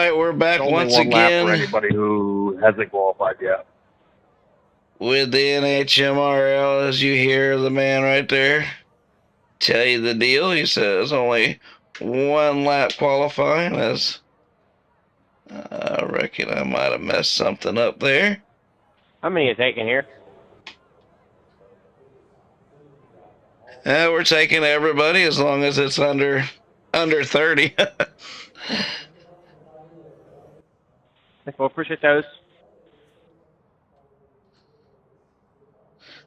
right, we're back once Only one lap for again anybody who hasn't qualified yet. with the NHMRL. As you hear the man right there tell you the deal, he says only one lap qualifying. As I reckon I might have messed something up there. How many are taking here? We're taking everybody as long as it's under 30. Well, appreciate those.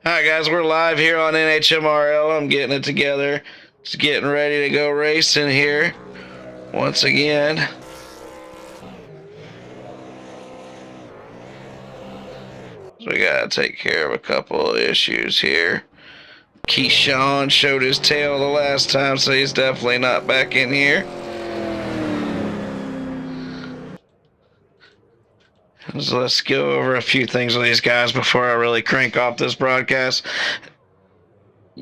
All right, guys, we're live here on NHMRL. I'm getting it together. Just getting ready to go racing here once again. So we got to take care of a couple of issues here. Keyshawn showed his tail the last time, so he's definitely not back in here. So let's go over a few things with these guys before I really crank off this broadcast.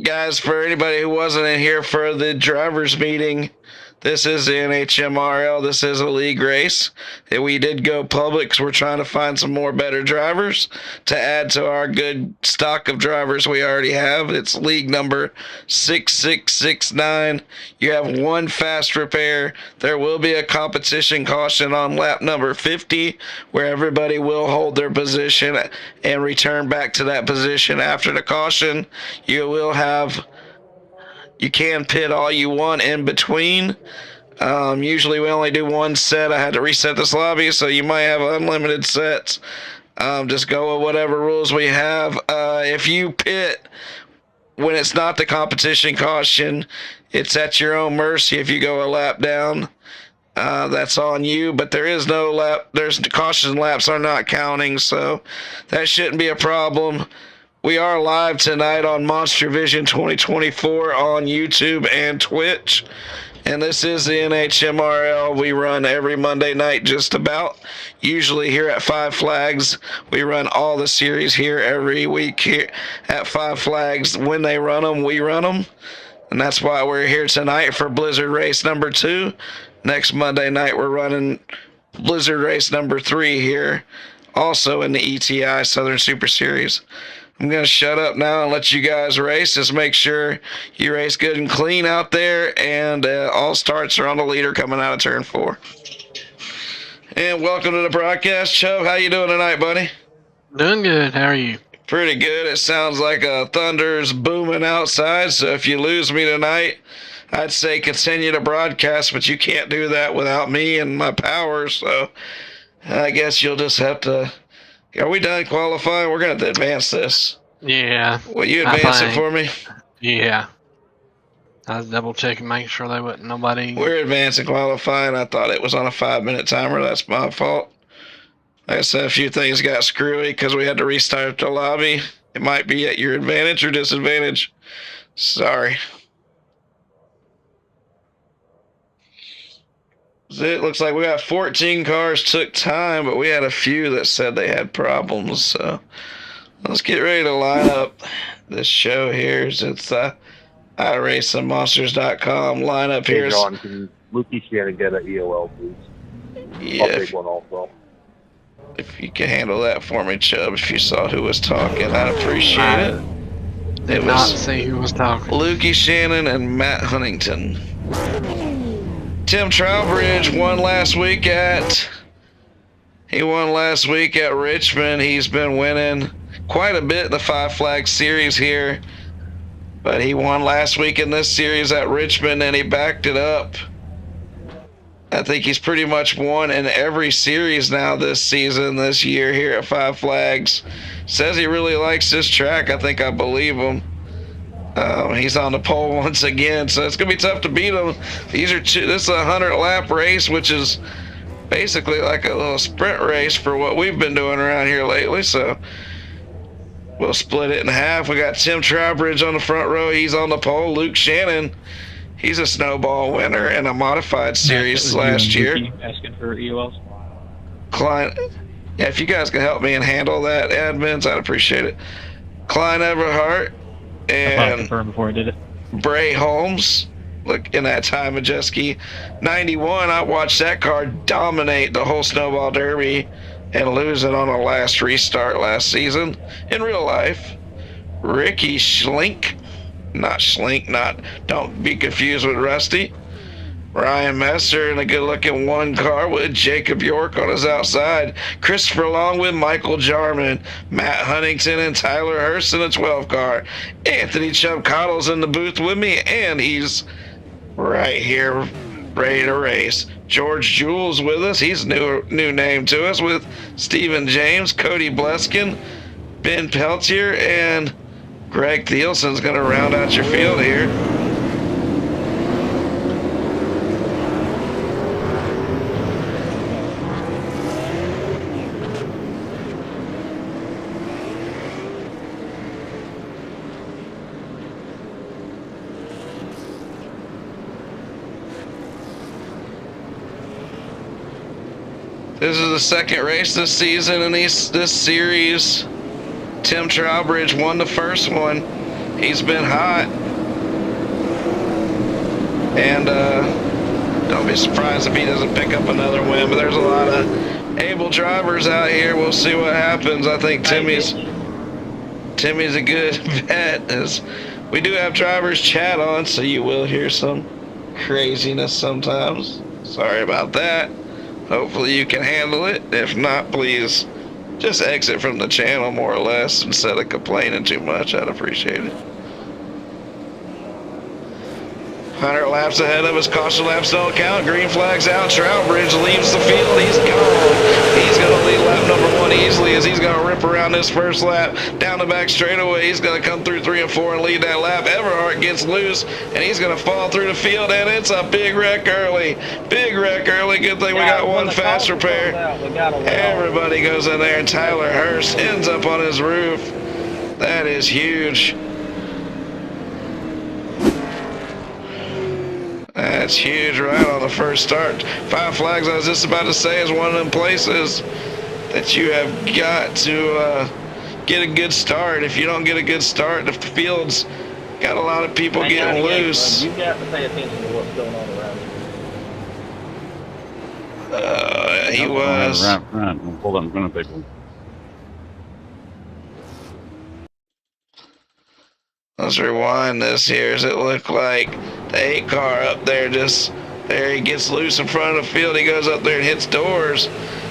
Guys, for anybody who wasn't in here for the drivers meeting, this is the NHMRL. This is a league race. We did go public because we're trying to find some more better drivers to add to our good stock of drivers we already have. It's league number 6669. You have one fast repair. There will be a competition caution on lap number 50 where everybody will hold their position and return back to that position after the caution. You can pit all you want in between. Usually we only do one set. I had to reset this lobby, so you might have unlimited sets. Just go with whatever rules we have. If you pit when it's not the competition caution, it's at your own mercy. If you go a lap down, that's on you, but there is no lap. There's caution laps are not counting, so that shouldn't be a problem. We are live tonight on Monster Vision 2024 on YouTube and Twitch. And this is the NHMRL. We run every Monday night just about. Usually here at Five Flags. We run all the series here every week here at Five Flags. When they run them, we run them. And that's why we're here tonight for Blizzard Race number 2. Next Monday night we're running Blizzard Race number 3 here. Also in the ETI Southern Super Series. I'm going to shut up now and let you guys race. Just make sure you race good and clean out there. And all starts are on the leader coming out of turn 4. And welcome to the broadcast. Chubb, how you doing tonight, buddy? Doing good. How are you? Pretty good. It sounds like thunder's booming outside. So if you lose me tonight, I'd say continue to broadcast. But you can't do that without me and my power. So I guess you'll just have to... Are we done qualifying? We're going to advance this. Yeah. Will you advance it for me? Yeah. I was double checking, making sure there wasn't nobody. We're advancing qualifying. I thought it was on a 5-minute timer. That's my fault. Like I said, a few things got screwy because we had to restart the lobby. It might be at your advantage or disadvantage. Sorry. It looks like we got 14 cars took time, but we had a few that said they had problems. So let's get ready to line up this show here. It's iRacingMonsters.com lineup here. Hey, John, can Lukey Shannon get an EOL, please? Yeah, I'll take one also. If you can handle that for me, Chubb, if you saw who was talking, I'd appreciate it. Did not see who was talking. Lukey Shannon and Matt Huntington. Tim Trowbridge won last week at Richmond. He's been winning quite a bit in the Five Flags series here, but he won last week in this series at Richmond and he backed it up. I think he's pretty much won in every series now this year here at Five Flags. Says he really likes this track. I think I believe him. He's on the pole once again, so it's going to be tough to beat him. This is a 100-lap race, which is basically like a little sprint race for what we've been doing around here lately, so we'll split it in half. We got Tim Trowbridge on the front row. He's on the pole. Luke Shannon, he's a snowball winner in a modified series last year. Asking for EOLs? Klein, yeah, if you guys can help me and handle that, admins, I'd appreciate it. Klein Everhart. And confirm before I did it. Bray Holmes Look in that time, Majeski. 91, I watched that car dominate the whole Snowball Derby and lose it on a last restart last season in real life. Ricky Schlink, not Schlink, don't be confused with Rusty. Ryan Messer in a good-looking one car with Jacob York on his outside. Christopher Long with Michael Jarman. Matt Huntington and Tyler Hurst in a 12 car. Anthony Chubb Cottle's in the booth with me, and he's right here ready to race. George Jules with us. He's new name to us with Stephen James, Cody Bleskin, Ben Peltier, and Greg Thielsen's going to round out your field here. This is the second race this season in this series. Tim Trowbridge won the first one. He's been hot. And don't be surprised if he doesn't pick up another win. But there's a lot of able drivers out here. We'll see what happens. I think Timmy's a good bet. As we do have drivers chat on, so you will hear some craziness sometimes. Sorry about that. Hopefully you can handle it. If not, please just exit from the channel more or less instead of complaining too much. I'd appreciate it. 100 laps ahead of us. Caution laps don't count. Green flag's out. Trowbridge leaves the field. He's gone. He's going to lead lap number 1 easily as he's going to rip around this first lap. Down the back straightaway. He's going to come through 3 and 4 and lead that lap. Everhart gets loose, and he's going to fall through the field, and it's a big wreck early. Big wreck early. Good thing we got one fast repair. Everybody goes in there, and Tyler Hurst ends up on his roof. That is huge. That's huge right on the first start. 5 flags, I was just about to say, is one of them places that you have got to get a good start. If you don't get a good start, if the field's got a lot of people getting loose. You got to pay attention to what's going on around you. He was. Right front. We'll pull that in front of people. Let's rewind this here. Does it look like the 8 car up there just there? He gets loose in front of the field. He goes up there and hits doors.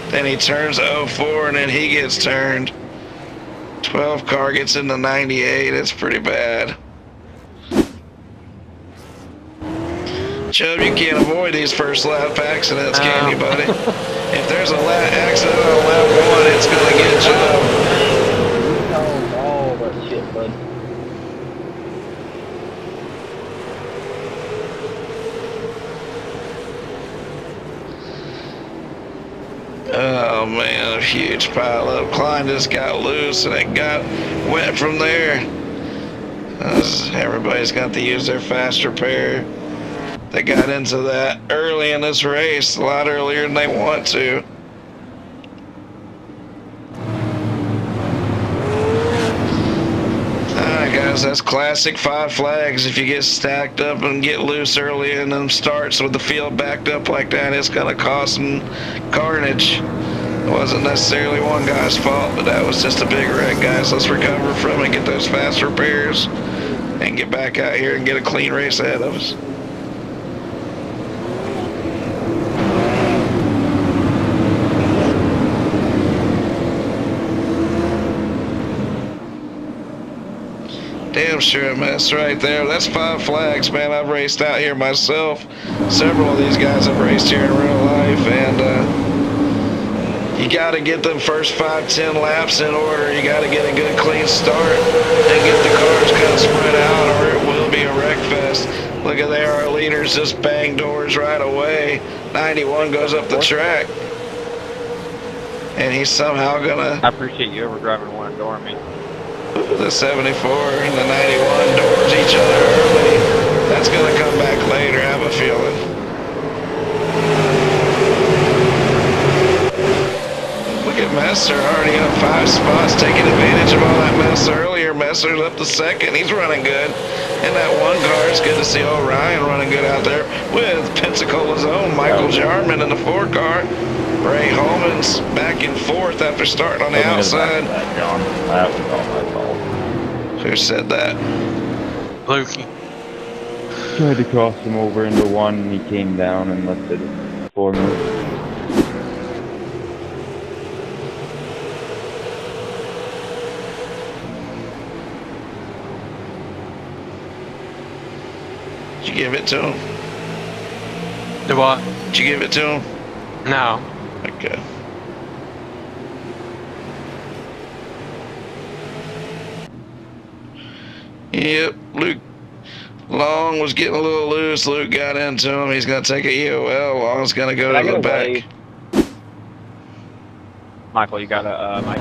Then he turns to 04 and then he gets turned. 12 car gets into 98. It's pretty bad. Chubb, you can't avoid these first lap accidents, can you, buddy? If there's a accident on lap 1, it's going to get Chubb. You know all that shit, bud. Oh man, a huge pile up. Klein just got loose and it got wet from there. Everybody's got to use their fast repair. They got into that early in this race, a lot earlier than they want to. Alright guys, that's classic 5 flags. If you get stacked up and get loose early in them starts with the field backed up like that, it's going to cause some carnage. It wasn't necessarily one guy's fault, but that was just a big wreck, guys. Let's recover from it, get those fast repairs, and get back out here and get a clean race ahead of us. Damn sure, mess right there. That's 5 flags, man. I've raced out here myself. Several of these guys have raced here in real life, and you got to get them first 5-10 laps in order. You got to get a good clean start and get the cars kind of spread out, or it will be a wreck fest. Look at there, our leaders just bang doors right away. 91 goes up the track, and he's somehow gonna. I appreciate you ever driving one door me. The 74 and the 91 doors each other early. That's going to come back later, I have a feeling. Look at Messer already up 5 spots, taking advantage of all that mess earlier. Messer's up to second. He's running good. In that one car, it's good to see Orion running good out there with Pensacola's own Michael Jarman in the 4 car. Ray Holman's back and forth after starting on the outside. That, John. That was all my fault. Who said that? Lukey. Tried to cross him over into one, and he came down and lifted it for me. Did you give it to him? Do what? Did you give it to him? No. Okay. Yep, Luke Long was getting a little loose. Luke got into him. He's going to take a EOL. Long's going to go to the back. Michael, you got a mic?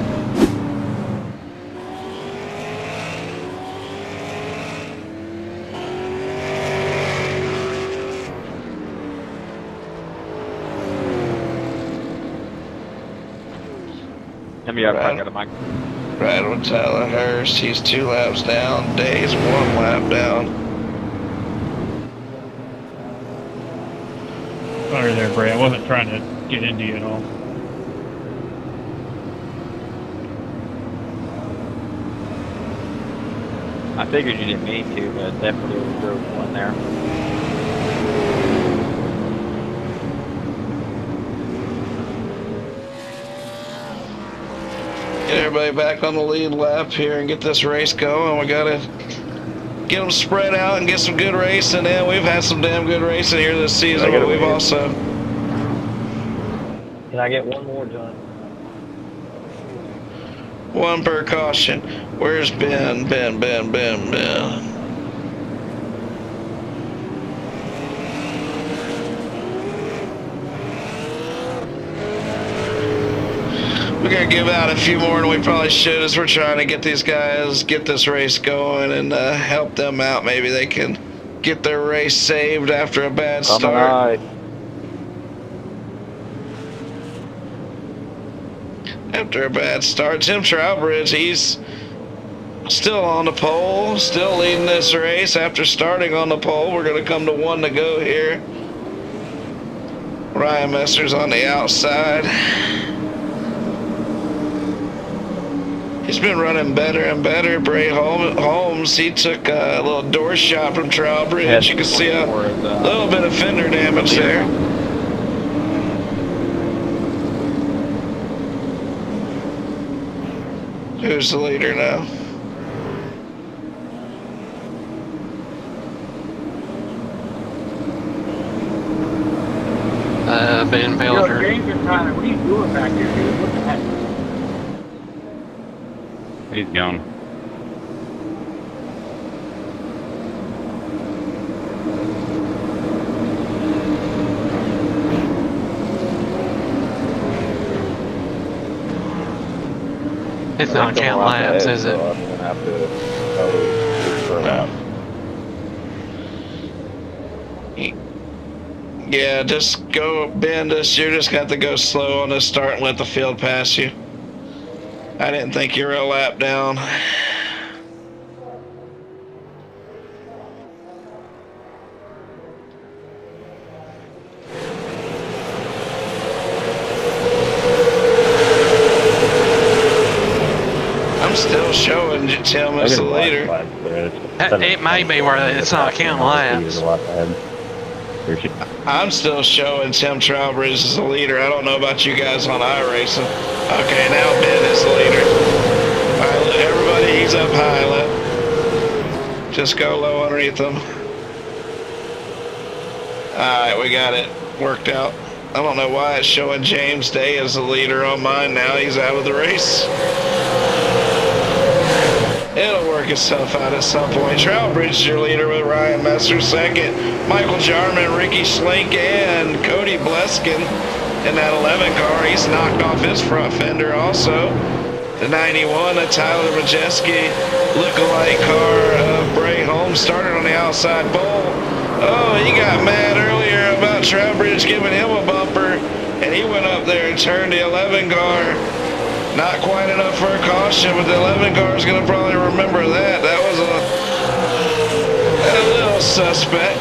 Hit me up, I got a mic. Right with Tyler Hurst. He's 2 laps down. Day's 1 lap down. Sorry there, Bray. I wasn't trying to get into you at all. I figured you didn't mean to, but definitely drove one there. Get everybody back on the lead lap here and get this race going. We got to get them spread out and get some good racing in. We've had some damn good racing here this season, but we've also... Can I get one more, John? 1 per caution. Where's Ben? Ben. We're going to give out a few more than we probably should as we're trying to get these guys, get this race going and help them out. Maybe they can get their race saved after a bad start. After a bad start, Tim Trowbridge, he's still on the pole, still leading this race after starting on the pole. We're going to come to 1 to go here. Ryan Messer's on the outside. He's been running better and better. Bray Holmes, he took a little door shot from Trowbridge. You can see a little bit of fender damage there. Who's the leader now? Ben Pelter. What are you doing back here, dude? What the heck? He's gone. It's not count laps, is it? I'm gonna have to for a lap. Yeah, just go, Ben. You're just got to go slow on this start and let the field pass you. I didn't think you were a lap down. I'm still showing Tim as the leader. It may be where it's not counting laps. I'm still showing Tim Trowbridge as the leader. I don't know about you guys on iRacing. Okay, now Ben is the leader. All right, everybody, he's up high. Just go low underneath them. All right, we got it worked out. I don't know why it's showing James Day as the leader on mine now. He's out of the race. It'll work itself out at some point. Trowbridge is your leader with Ryan Messer second. Michael Jarman, Ricky Slink, and Cody Bleskin in that 11 car. He's knocked off his front fender also. The 91, a Tyler Majeski lookalike car of Bray Holmes started on the outside bowl. Oh, he got mad earlier about Trowbridge giving him a bumper, and he went up there and turned the 11 car. Not quite enough for a caution, but the 11 car is going to probably remember that. That was a a little suspect.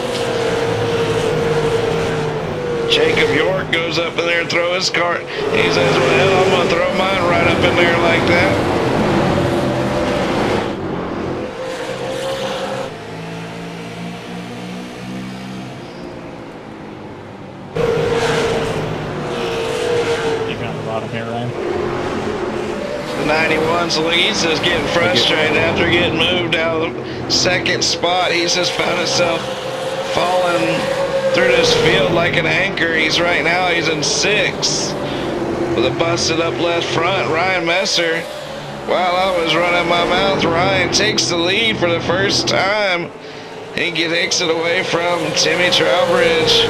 Jacob York goes up in there and throw his cart. He says, well, I'm going to throw mine right up in there like that. You got a lot of hair on. The 91's look, he's just getting frustrated after getting moved out of the second spot. He's just found himself falling through this field like an anchor. He's in 6th with a busted up left front. Ryan Messer, while I was running my mouth, Ryan takes the lead for the first time. He takes it away from Timmy Trowbridge.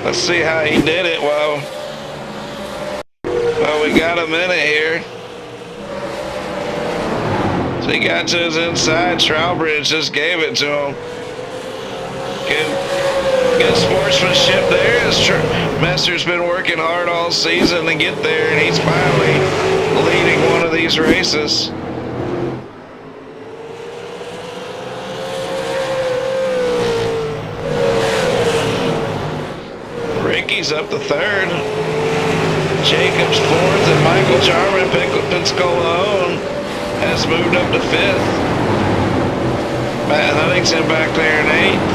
Let's see how he did it while we got a minute here. So he got to his inside. Trowbridge just gave it to him. Good sportsmanship there. Messer's been working hard all season to get there, and he's finally leading one of these races. Ricky's up to 3rd. Jacobs 4th, and Michael Jarman Pensacola has moved up to 5th. Matt Huntington back there in 8th.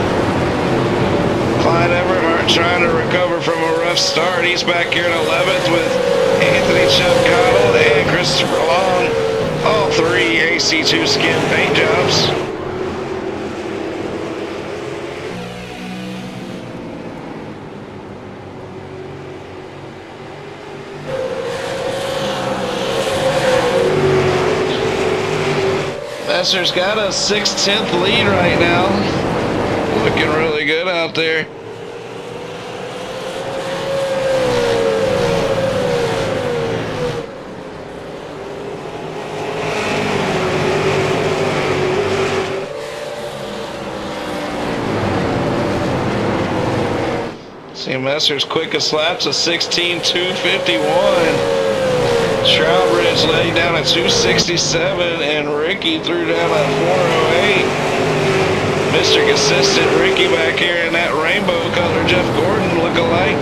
Clyde Everhart trying to recover from a rough start. He's back here in 11th with Anthony Chubb Cottle and Christopher Long. All 3 AC2 skin paint jobs. Messer's got a 6/10 lead right now. Looking really good out there. See Messer's quickest lap's a 16:251. Trowbridge laid down at 267, and Ricky threw down at 408. Mr. Consistent Ricky back here in that rainbow color Jeff Gordon look-alike.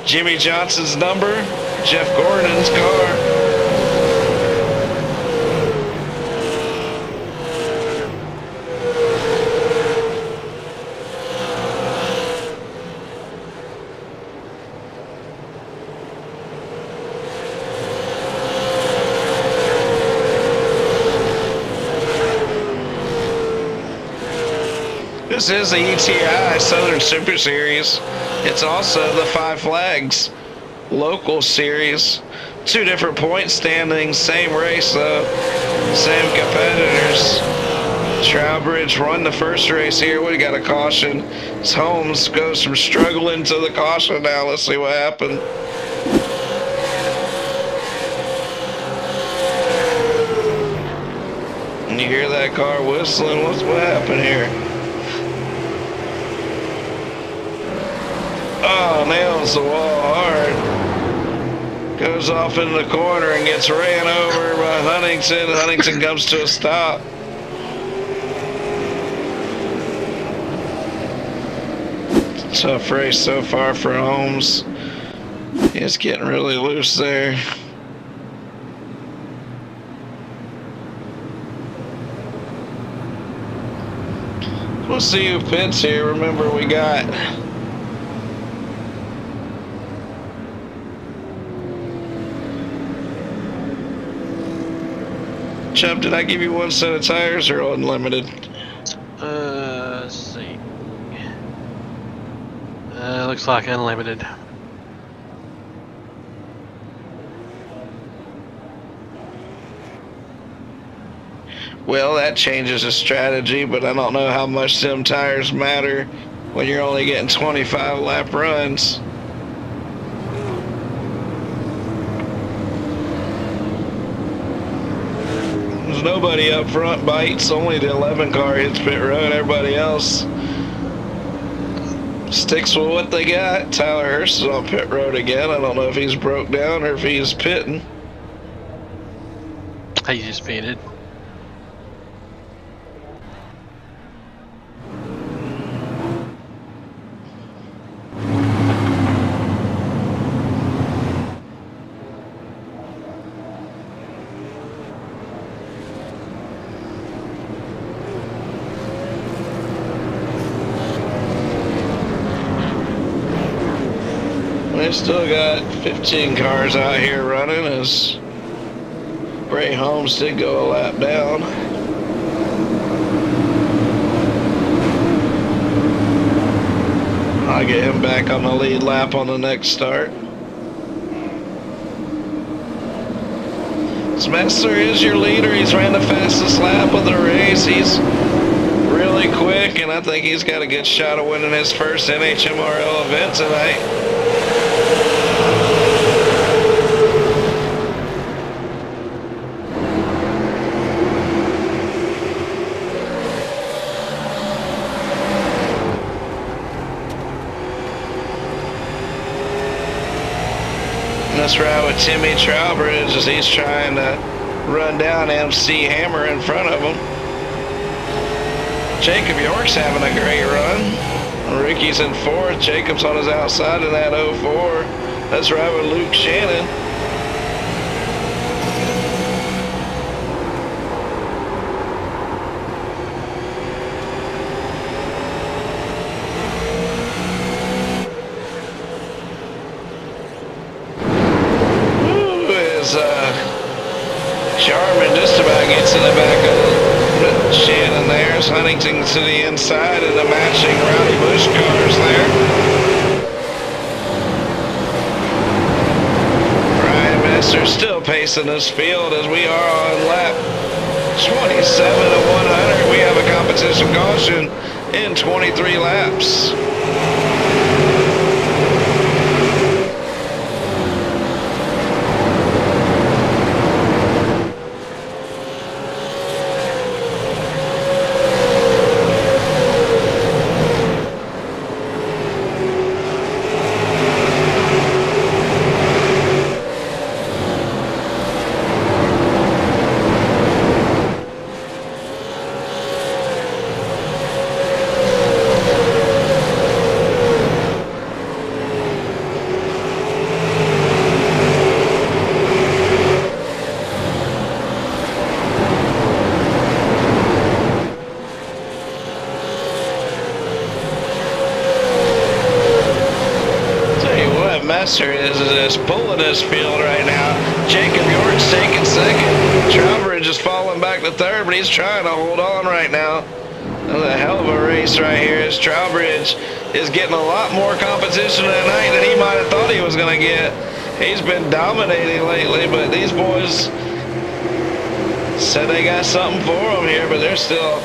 Jimmy Johnson's number, Jeff Gordon's car. This is the ETI Southern Super Series. It's also the Five Flags local series. 2 different point standings, same race though, same competitors. Trowbridge won the first race here. We got a caution. Holmes goes from struggling to the caution now. Let's see what happened. And you hear that car whistling. What happened here? Oh, nails the wall hard. Goes off into the corner and gets ran over by Huntington. Huntington comes to a stop. Tough race so far for Holmes. He's getting really loose there. We'll see who pits here. Remember, we got Chubb, did I give you 1 set of tires or unlimited? Let's see. Looks like unlimited. Well, that changes the strategy, but I don't know how much them tires matter when you're only getting 25 lap runs. nobody up front bites. Only the 11 car hits pit road. Everybody else sticks with what they got. Tyler Hurst is on pit road again. I don't know if he's broke down or if he's pitting. He just pitted. We've still got 15 cars out here running as Bray Holmes did go a lap down. I'll get him back on the lead lap on the next start. Smester is your leader. He's ran the fastest lap of the race. He's really quick, and I think he's got a good shot of winning his first NHMRL event tonight. Let's ride with Timmy Trowbridge as he's trying to run down MC Hammer in front of him. Jacob York's having a great run. Ricky's in fourth. Jacob's on his outside in that 04. Let's ride with Luke Shannon. Jarman just about gets in the back of Shannon there. Huntington to the inside and the matching Rowdy Bush cars there. Ryan Messer still pacing this field as we are on lap 27 of 100. We have a competition caution in 23 laps. Messer is pulling this field right now. Jacob York's taking second. Trowbridge is falling back to third, but he's trying to hold on right now. That's a hell of a race right here as Trowbridge is getting a lot more competition tonight than he might have thought he was going to get. He's been dominating lately, but these boys said they got something for him here, but there's still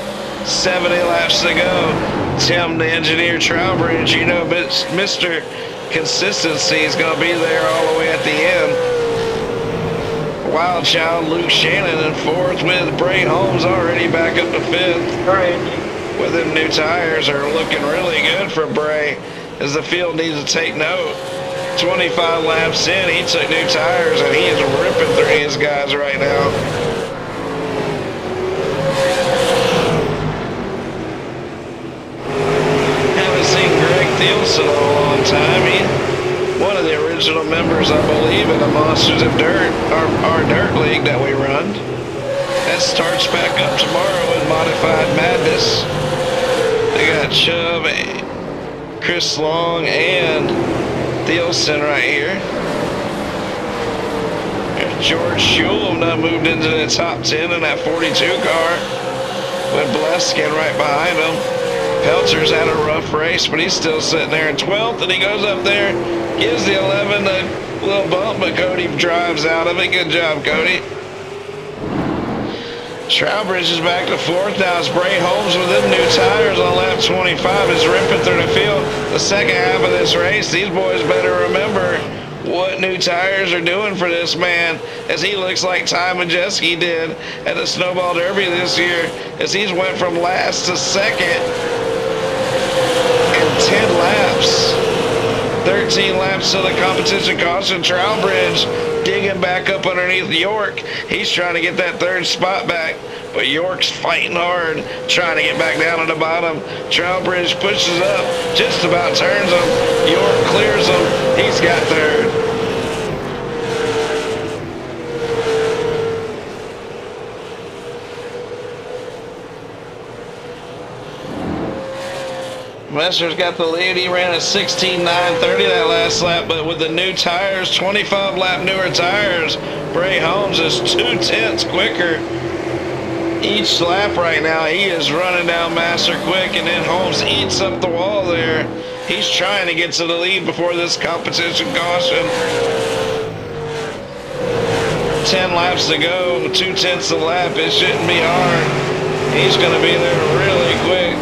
70 laps to go. Tim, the engineer Trowbridge, you know, Mr. Consistency is going to be there all the way at the end. Wild Child Luke Shannon in fourth with Bray Holmes already back up to fifth. All right. With them new tires are looking really good for Bray as the field needs to take note. 25 laps in, he took new tires and he is ripping through his guys right now. In a long time. One of the original members, I believe, in the Monsters of Dirt, our dirt league that we run. That starts back up tomorrow in Modified Madness. They got Chubb, Chris Long, and Thielsen right here. George Schulem now moved into the top 10 in that 42 car with Bleskin right behind him. Peltzer's had a rough race, but he's still sitting there in 12th, and he goes up there, gives the 11 a little bump, but Cody drives out of it. Good job, Cody. Trowbridge is back to fourth now as Bray Holmes with them new tires on lap 25 is ripping through the field. The second half of this race, these boys better remember what new tires are doing for this man, as he looks like Ty Majeski did at the Snowball Derby this year, as he's went from last to second in 10 laps. 13 laps to the competition caution. Trowbridge digging back up underneath York. He's trying to get that third spot back, but York's fighting hard, trying to get back down at the bottom. Trowbridge pushes up, just about turns him. York clears him. He's got third. Messer's got the lead. He ran a 16.930 that last lap, but with the new tires, 25 lap newer tires, Bray Holmes is 2/10 quicker each lap right now. He is running down Master quick, and then Holmes eats up the wall there. He's trying to get to the lead before this competition caution. 10 laps to go, 2/10 a lap. It shouldn't be hard. He's going to be there really quick.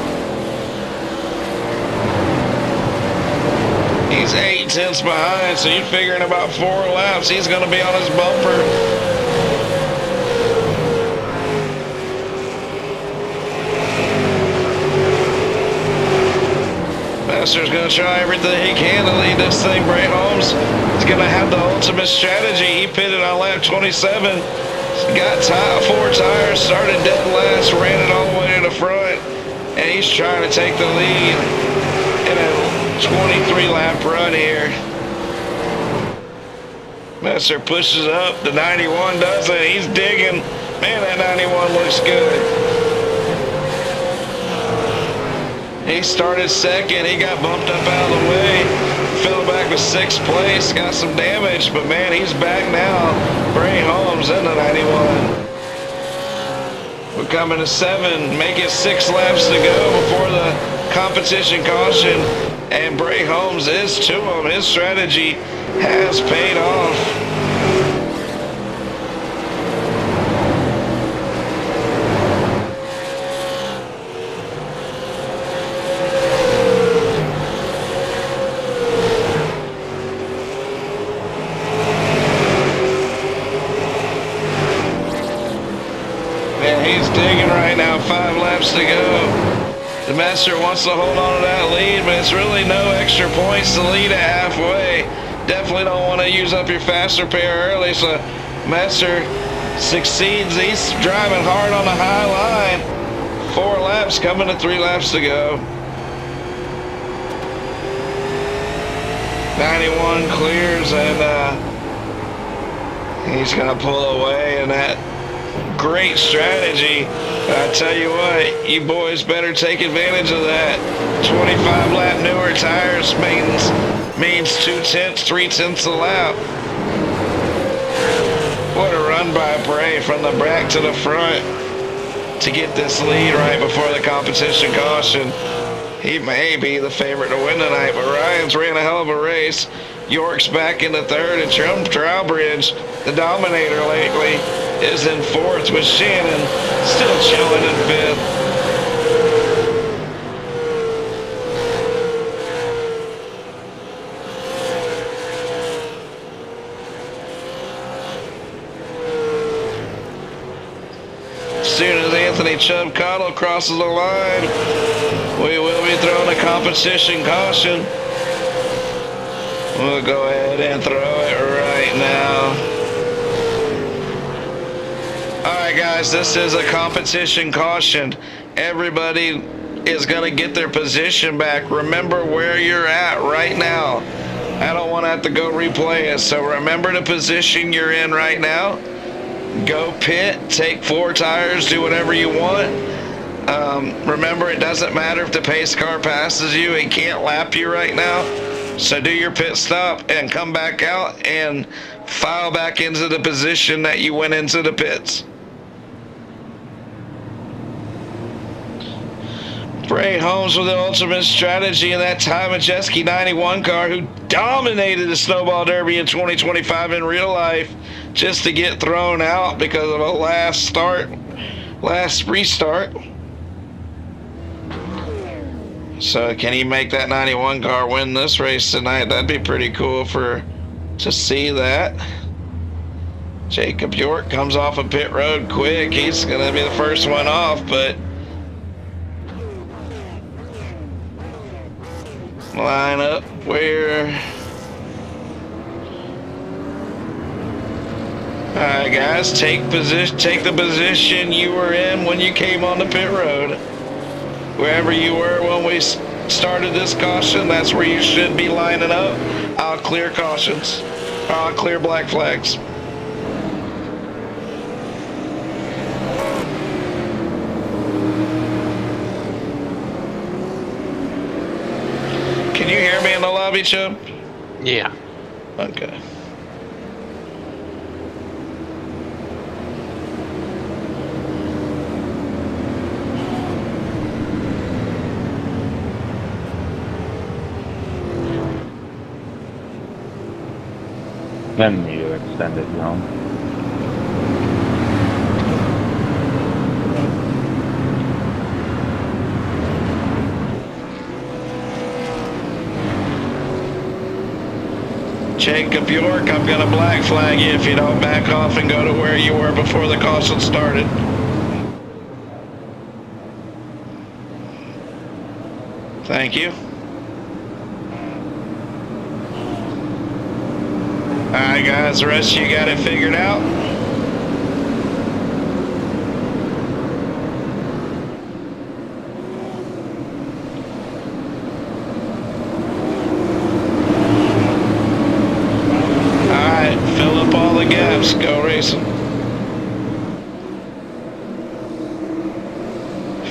He's 8/10 behind, so you're figuring about 4 laps. He's going to be on his bumper. Master's going to try everything he can to lead this thing. Bray Holmes is going to have the ultimate strategy. He pitted on lap 27, got 4 tires, started dead last, ran it all the way to the front, and he's trying to take the lead in a 23 lap run here. Messer pushes up. The 91 does it. He's digging. Man, that 91 looks good. He started second. He got bumped up out of the way. Fell back to 6th place. Got some damage, but man, he's back now. Bray Holmes in the 91. We're coming to 7. Make it 6 laps to go before the competition caution. And Bray Holmes is to him. His strategy has paid off. Man, he's digging right now. 5 laps to go. The Master wants to hold on to that lead, but it's really no extra points to lead at halfway. Definitely don't want to use up your faster pair early, so Master succeeds. He's driving hard on the high line. 4 laps, coming to 3 laps to go. 91 clears, and he's going to pull away, and that great strategy. I tell you what, you boys better take advantage of that. 25 lap newer tires means 2/10, 3/10 a lap. What a run by Bray from the back to the front to get this lead right before the competition caution. He may be the favorite to win tonight, but Ryan's ran a hell of a race. York's back in the 3rd, and Trowbridge, the dominator lately, is in 4th with Shannon still chilling in 5th. As soon as Anthony Chubb Cottle crosses the line, we will be throwing a competition caution. We'll go ahead and throw it right now. Alright guys, this is a competition caution. Everybody is going to get their position back. Remember where you're at right now. I don't want to have to go replay it, so remember the position you're in right now. Go pit, take 4 tires, do whatever you want. Remember, it doesn't matter if the pace car passes you, it can't lap you right now. So do your pit stop and come back out and file back into the position that you went into the pits. Bray Holmes with the ultimate strategy in that Ty Majeski 91 car, who dominated the Snowball Derby in 2025 in real life, just to get thrown out because of a last restart. So can he make that 91 car win this race tonight? That'd be pretty cool for to see that. Jacob York comes off of pit road quick. He's going to be the first one off, but line up where... Alright guys, take the position you were in when you came on the pit road. Wherever you were when we started this caution, that's where you should be lining up. I'll clear cautions. I'll clear black flags. Can you hear me in the lobby, Chub? Yeah. Okay. Then need to extend it, John. Jacob York, I'm gonna black flag you if you don't back off and go to where you were before the caution started. Thank you. Alright guys, the rest of you got it figured out? Alright, fill up all the gaps, go racing.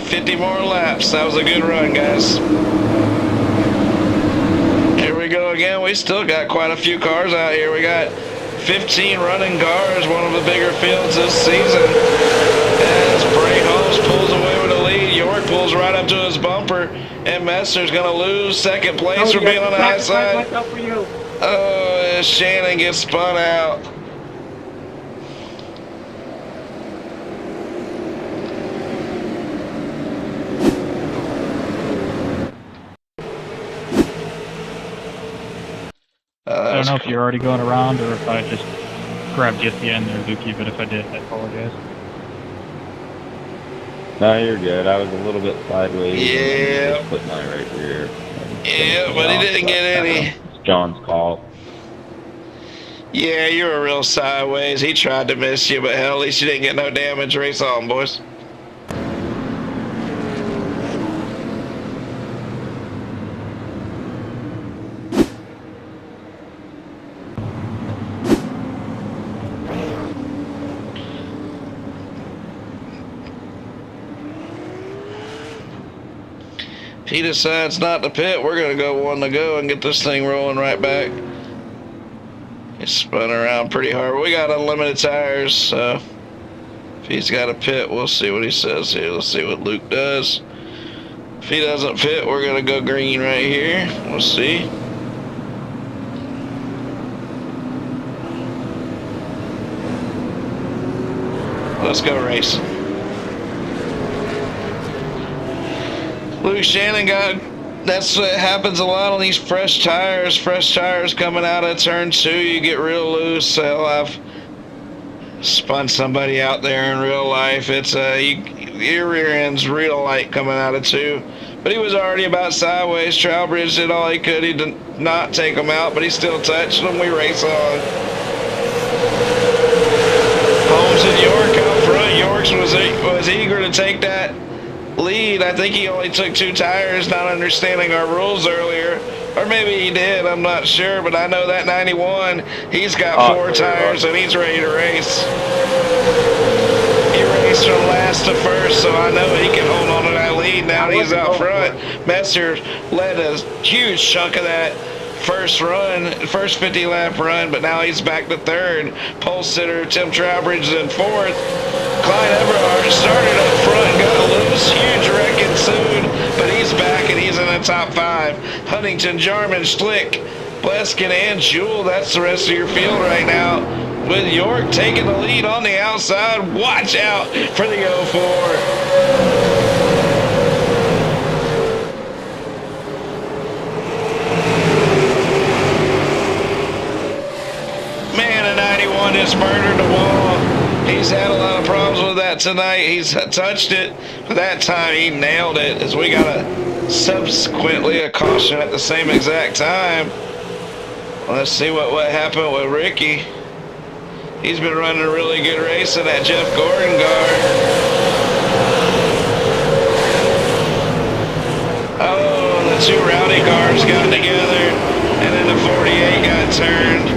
50 more laps, that was a good run guys. Here we go again. We still got quite a few cars out here. We got 15 running cars, one of the bigger fields this season. As Bray Holmes pulls away with the lead, York pulls right up to his bumper, and Messer's going to lose second place for being on the high side. Oh, Shannon gets spun out. I don't know if you're already going around or if I just grabbed you at the end there, Dookie, but if I did, I apologize. No, you're good. I was a little bit sideways. Yeah. Just put my right rear. Yeah, but he didn't get any. It's John's call. Yeah, you were real sideways. He tried to miss you, but hell, at least you didn't get no damage. Race on, boys. If he decides not to pit, we're going to go one to go and get this thing rolling right back. He's spun around pretty hard. We got unlimited tires, so if he's got a pit, we'll see what he says here. Let's see what Luke does. If he doesn't pit, we're going to go green right here. We'll see. Let's go race. Luke Shannon that's what happens a lot on these fresh tires. Fresh tires coming out of turn 2, you get real loose. Hell, I've spun somebody out there in real life. It's your rear end's real light coming out of 2. But he was already about sideways. Trowbridge did all he could. He did not take him out, but he still touched him. We race on. Holmes and York out front. York was eager to take that lead. I think he only took 2 tires, not understanding our rules earlier. Or maybe he did, I'm not sure, but I know that 91, he's got 4 tires and he's ready to race. He raced from last to first, so I know he can hold on to that lead now. He's out front. Messer led a huge chunk of that first 50 lap run, but now he's back to 3rd. Pole sitter Tim Trowbridge is in 4th. Clyde Everhart started up front, got loose, huge wreck ensued, but he's back and he's in the top 5. Huntington, Jarman, Schlick, Bleskin, and Jewell, that's the rest of your field right now. With York taking the lead on the outside. Watch out for the 04. that tonight. He's touched it. But that time he nailed it, as we got subsequently a caution at the same exact time. Let's see what happened with Ricky. He's been running a really good race in that Jeff Gordon car. Oh, the two rowdy cars got together, and then the 48 got turned.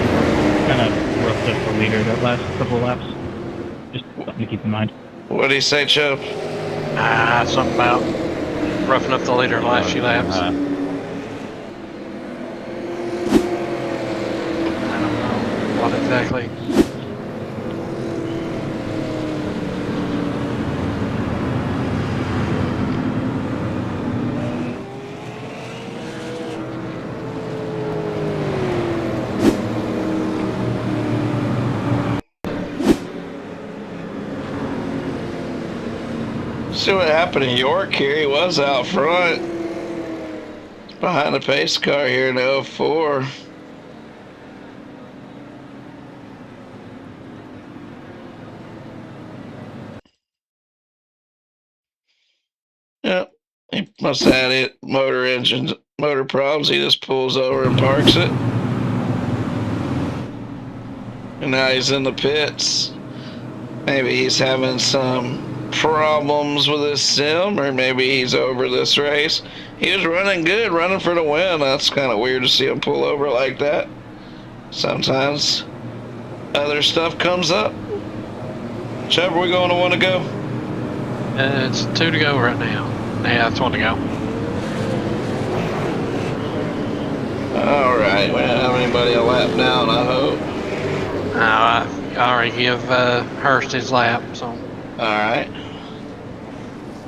Kind of roughed up the leader that last couple of laps. Just something to keep in mind. What did he say, Chubb? Something about roughing up the leader last few laps. I don't know what exactly. See what happened in York here. He was out front behind the pace car here in the 04. Yep, he must have had it. Motor problems. He just pulls over and parks it. And now he's in the pits. Maybe he's having some problems with his sim, or maybe he's over this race. He was running good, running for the win. That's kind of weird to see him pull over like that. Sometimes other stuff comes up. Chubb, are we going to 1 to go? It's 2 to go right now. Yeah, it's 1 to go. All right, we don't have anybody a lap down, I hope. I already give Hurst his lap, so. Alright.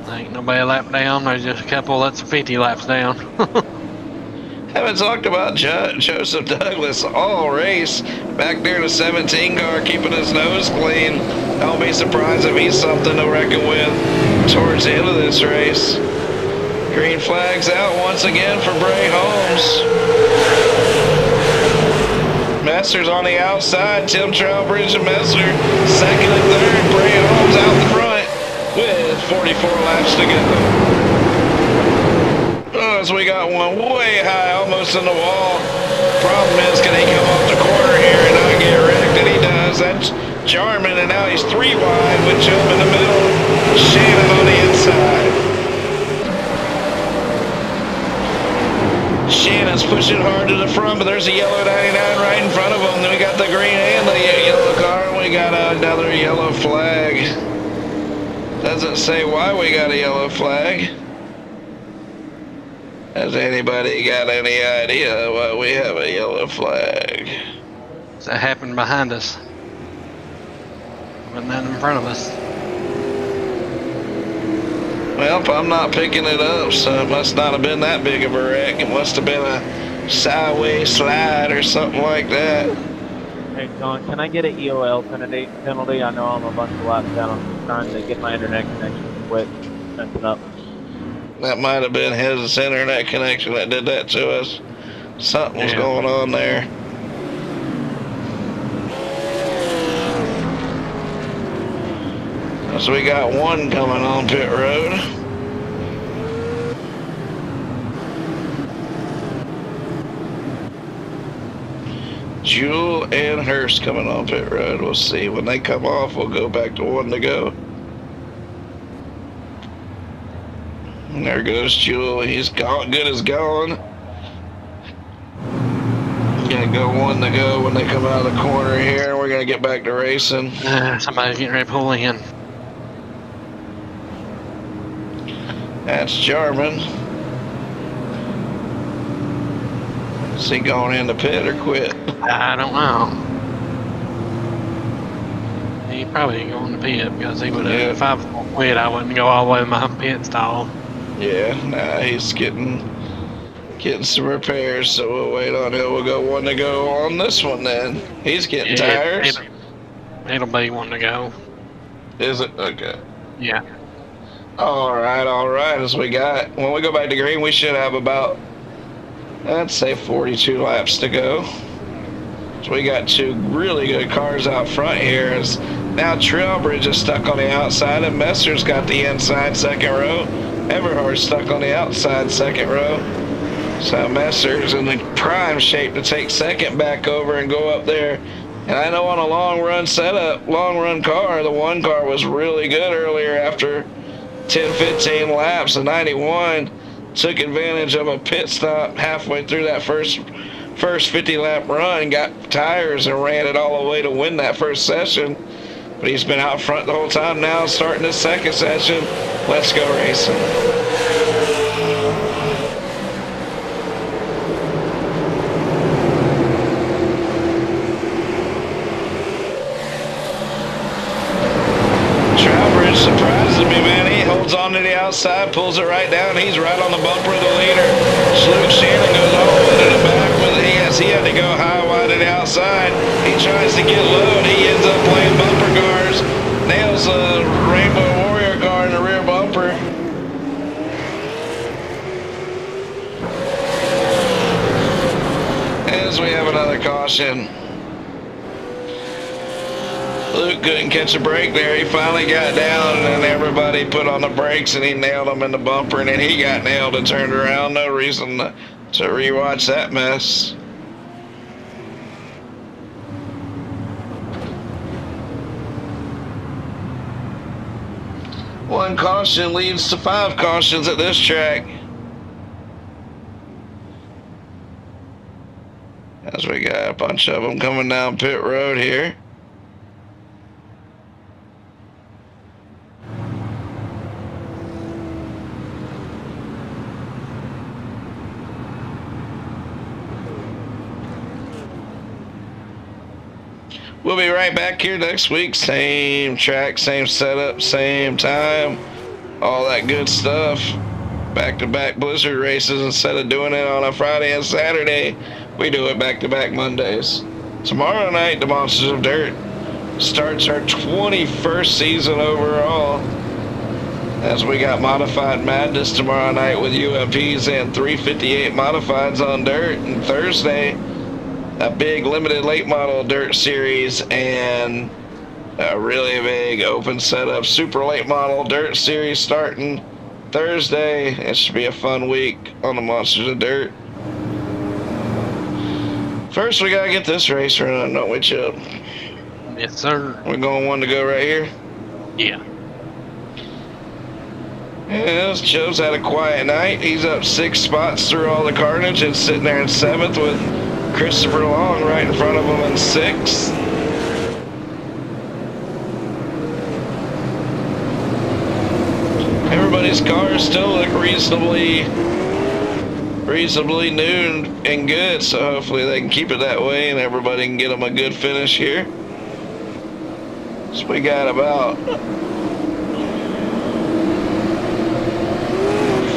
Ain't nobody a lap down. There's just a couple that's 50 laps down. Haven't talked about Joseph Douglas all race. Back there in the 17 car, keeping his nose clean. Don't be surprised if he's something to reckon with towards the end of this race. Green flag's out once again for Bray Holmes. Messer's on the outside. Tim Trowbridge and Messer second and third. Bray Holmes out in front with 44 laps to go. Oh, so we got one way high, almost in the wall. Problem is, can he come off the corner here and not get wrecked? And he does. That's Jarman, and now he's 3 wide with Chubb in the middle. Shannon on the inside. Shannon's pushing hard to the front, but there's a yellow 99 right in front of him. Then we got the green and the yellow car, and we got another yellow flag. Doesn't say why we got a yellow flag. Has anybody got any idea why we have a yellow flag? That happened behind us. Wasn't that in front of us? Well, I'm not picking it up, so it must not have been that big of a wreck. It must have been a sideways slide or something like that. Hey, John, can I get an EOL penalty? I know I'm a bunch of laps down. I'm just trying to get my internet connection quick. Messing up. That might have been his internet connection that did that to us. Something was going on there. So we got one coming on pit road. Jewel and Hurst coming on pit road. We'll see. When they come off, we'll go back to 1 to go. And there goes Jewel. He's gone. Good as gone. Gonna go 1 to go when they come out of the corner here. We're gonna get back to racing. Somebody's getting ready to pull in. That's Jarman. Is he going in the pit or quit? I don't know. He probably ain't going to pit because he would have. Yeah. If I was going to quit, I wouldn't go all the way to my pit stall. Yeah, nah, he's getting some repairs, so we'll wait on him. We'll go 1 to go on this one then. He's getting tires. It'll be 1 to go. Is it? Okay. Yeah. All right. As we got, when we go back to green, we should have about, I'd say 42 laps to go. So we got 2 really good cars out front here as Now Trailbridge is stuck on the outside, and Messer's got the inside second row. Everhart's stuck on the outside second row. So Messer's in the prime shape to take second back over and go up there. And I know on a long run setup, long run car, the one car was really good earlier after 10-15 laps. The 91 took advantage of a pit stop halfway through that first 50 lap run, got tires and ran it all the way to win that first session. But he's been out front the whole time now, starting this second session. Let's go racing. Trowbridge surprises me, man. He holds on to the outside, pulls it right down. He's right on the bumper of the leader. Luke Shannon goes all the way to the back with it. He had to go high, wide to the outside. He tries to get low. He ends up playing bumper cars. Nails a Rainbow Warrior car in the rear bumper. As we have another caution. Luke couldn't catch a break there. He finally got down, and then everybody put on the brakes, and he nailed him in the bumper, and then he got nailed and turned around. No reason to rewatch that mess. One caution leads to 5 cautions at this track. As we got a bunch of them coming down pit road here. We'll be right back here next week. Same track, same setup, same time. All that good stuff. Back-to-back Blizzard races. Instead of doing it on a Friday and Saturday, we do it back-to-back Mondays. Tomorrow night, the Monsters of Dirt starts our 21st season overall. As we got Modified Madness tomorrow night with UMPs and 358 Modifieds on dirt. And Thursday, a big limited late model dirt series and a really big open setup super late model dirt series starting Thursday. It should be a fun week on the Monsters of Dirt. First, we gotta get this race running, don't we, Chip? Yes, sir. We're going one to go right here. Yeah. Yeah, Joe's had a quiet night. He's up 6 spots through all the carnage and sitting there in 7th with Christopher Long right in front of him in 6th. Everybody's cars still look reasonably new and good, so hopefully they can keep it that way and everybody can get them a good finish here. So we got about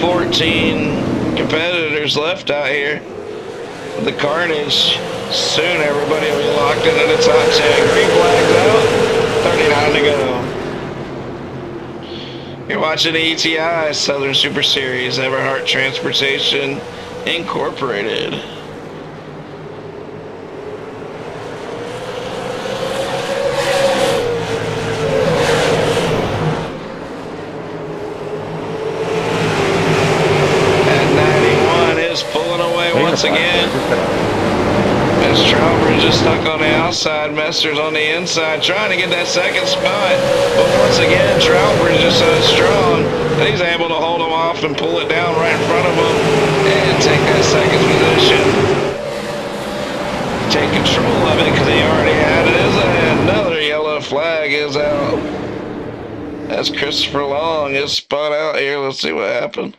14 competitors left out here. The carnage. Soon everybody will be locked into the top 10. Green flags out. 39 to go. You're watching the ETI Southern Super Series, Everhart Transportation Incorporated. At 91 is pulling away once again. As Trowbridge is stuck on the outside, Messer's on the inside, trying to get that second spot. But once again, Trowbridge is so strong that he's able to hold him off and pull it down right in front of him and take that second position. Take control of it because he already had it. And another yellow flag is out. That's Christopher Long is spun out here. Let's see what happened.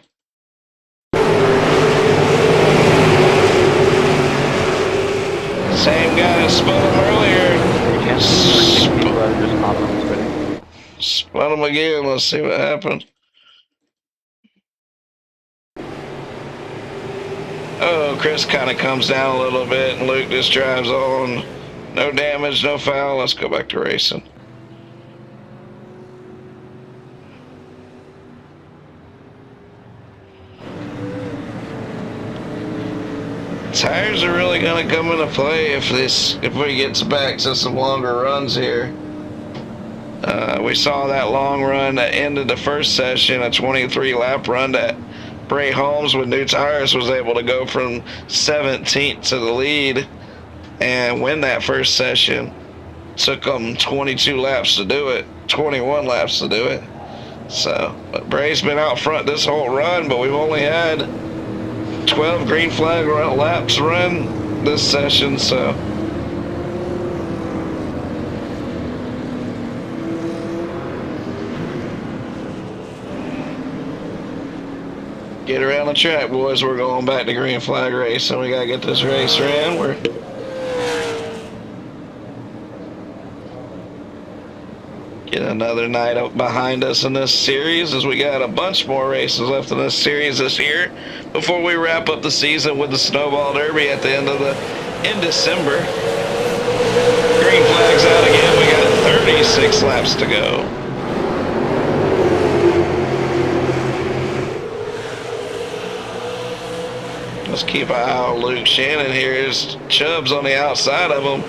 Same guy that spun him earlier. Spun him again. Let's see what happened. Oh, Chris kind of comes down a little bit and Luke just drives on. No damage, no foul. Let's go back to racing. Tires are really going to come into play if we get back to some longer runs here. We saw that long run that ended the first session, a 23 lap run that Bray Holmes with new tires was able to go from 17th to the lead and win that first session. Took them 22 laps to do it, 21 laps to do it. So, but Bray's been out front this whole run, but we've only had 12 green flag laps run this session, so. Get around the track, boys. We're going back to green flag race, so we gotta get this race ran. We're get another night up behind us in this series, as we got a bunch more races left in this series this year before we wrap up the season with the Snowball Derby at the end of in December. Green flag's out again. We got 36 laps to go. Let's keep an eye on Luke Shannon here. His Chubb's on the outside of him.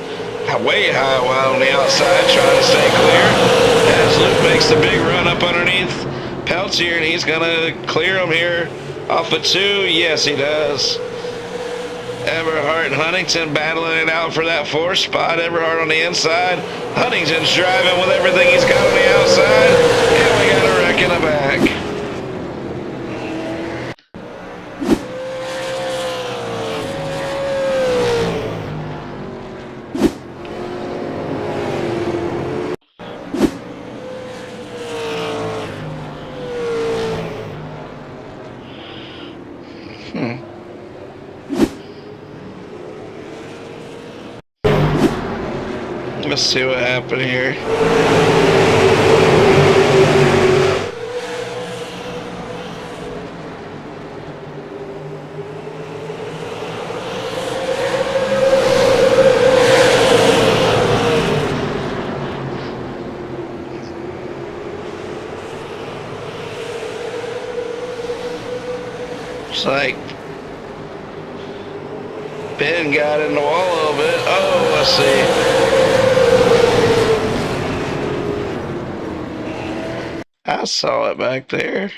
Way high wide on the outside, trying to stay clear. As Luke makes the big run up underneath Peltier, and he's going to clear him here off of 2. Yes, he does. Everhart and Huntington battling it out for that 4th spot. Everhart on the inside. Huntington's driving with everything he's got on the outside. And we got a wreck in the back. Let's see what happened here. Looks like Ben got in the wall a little bit. Oh, let's see. I saw it back there.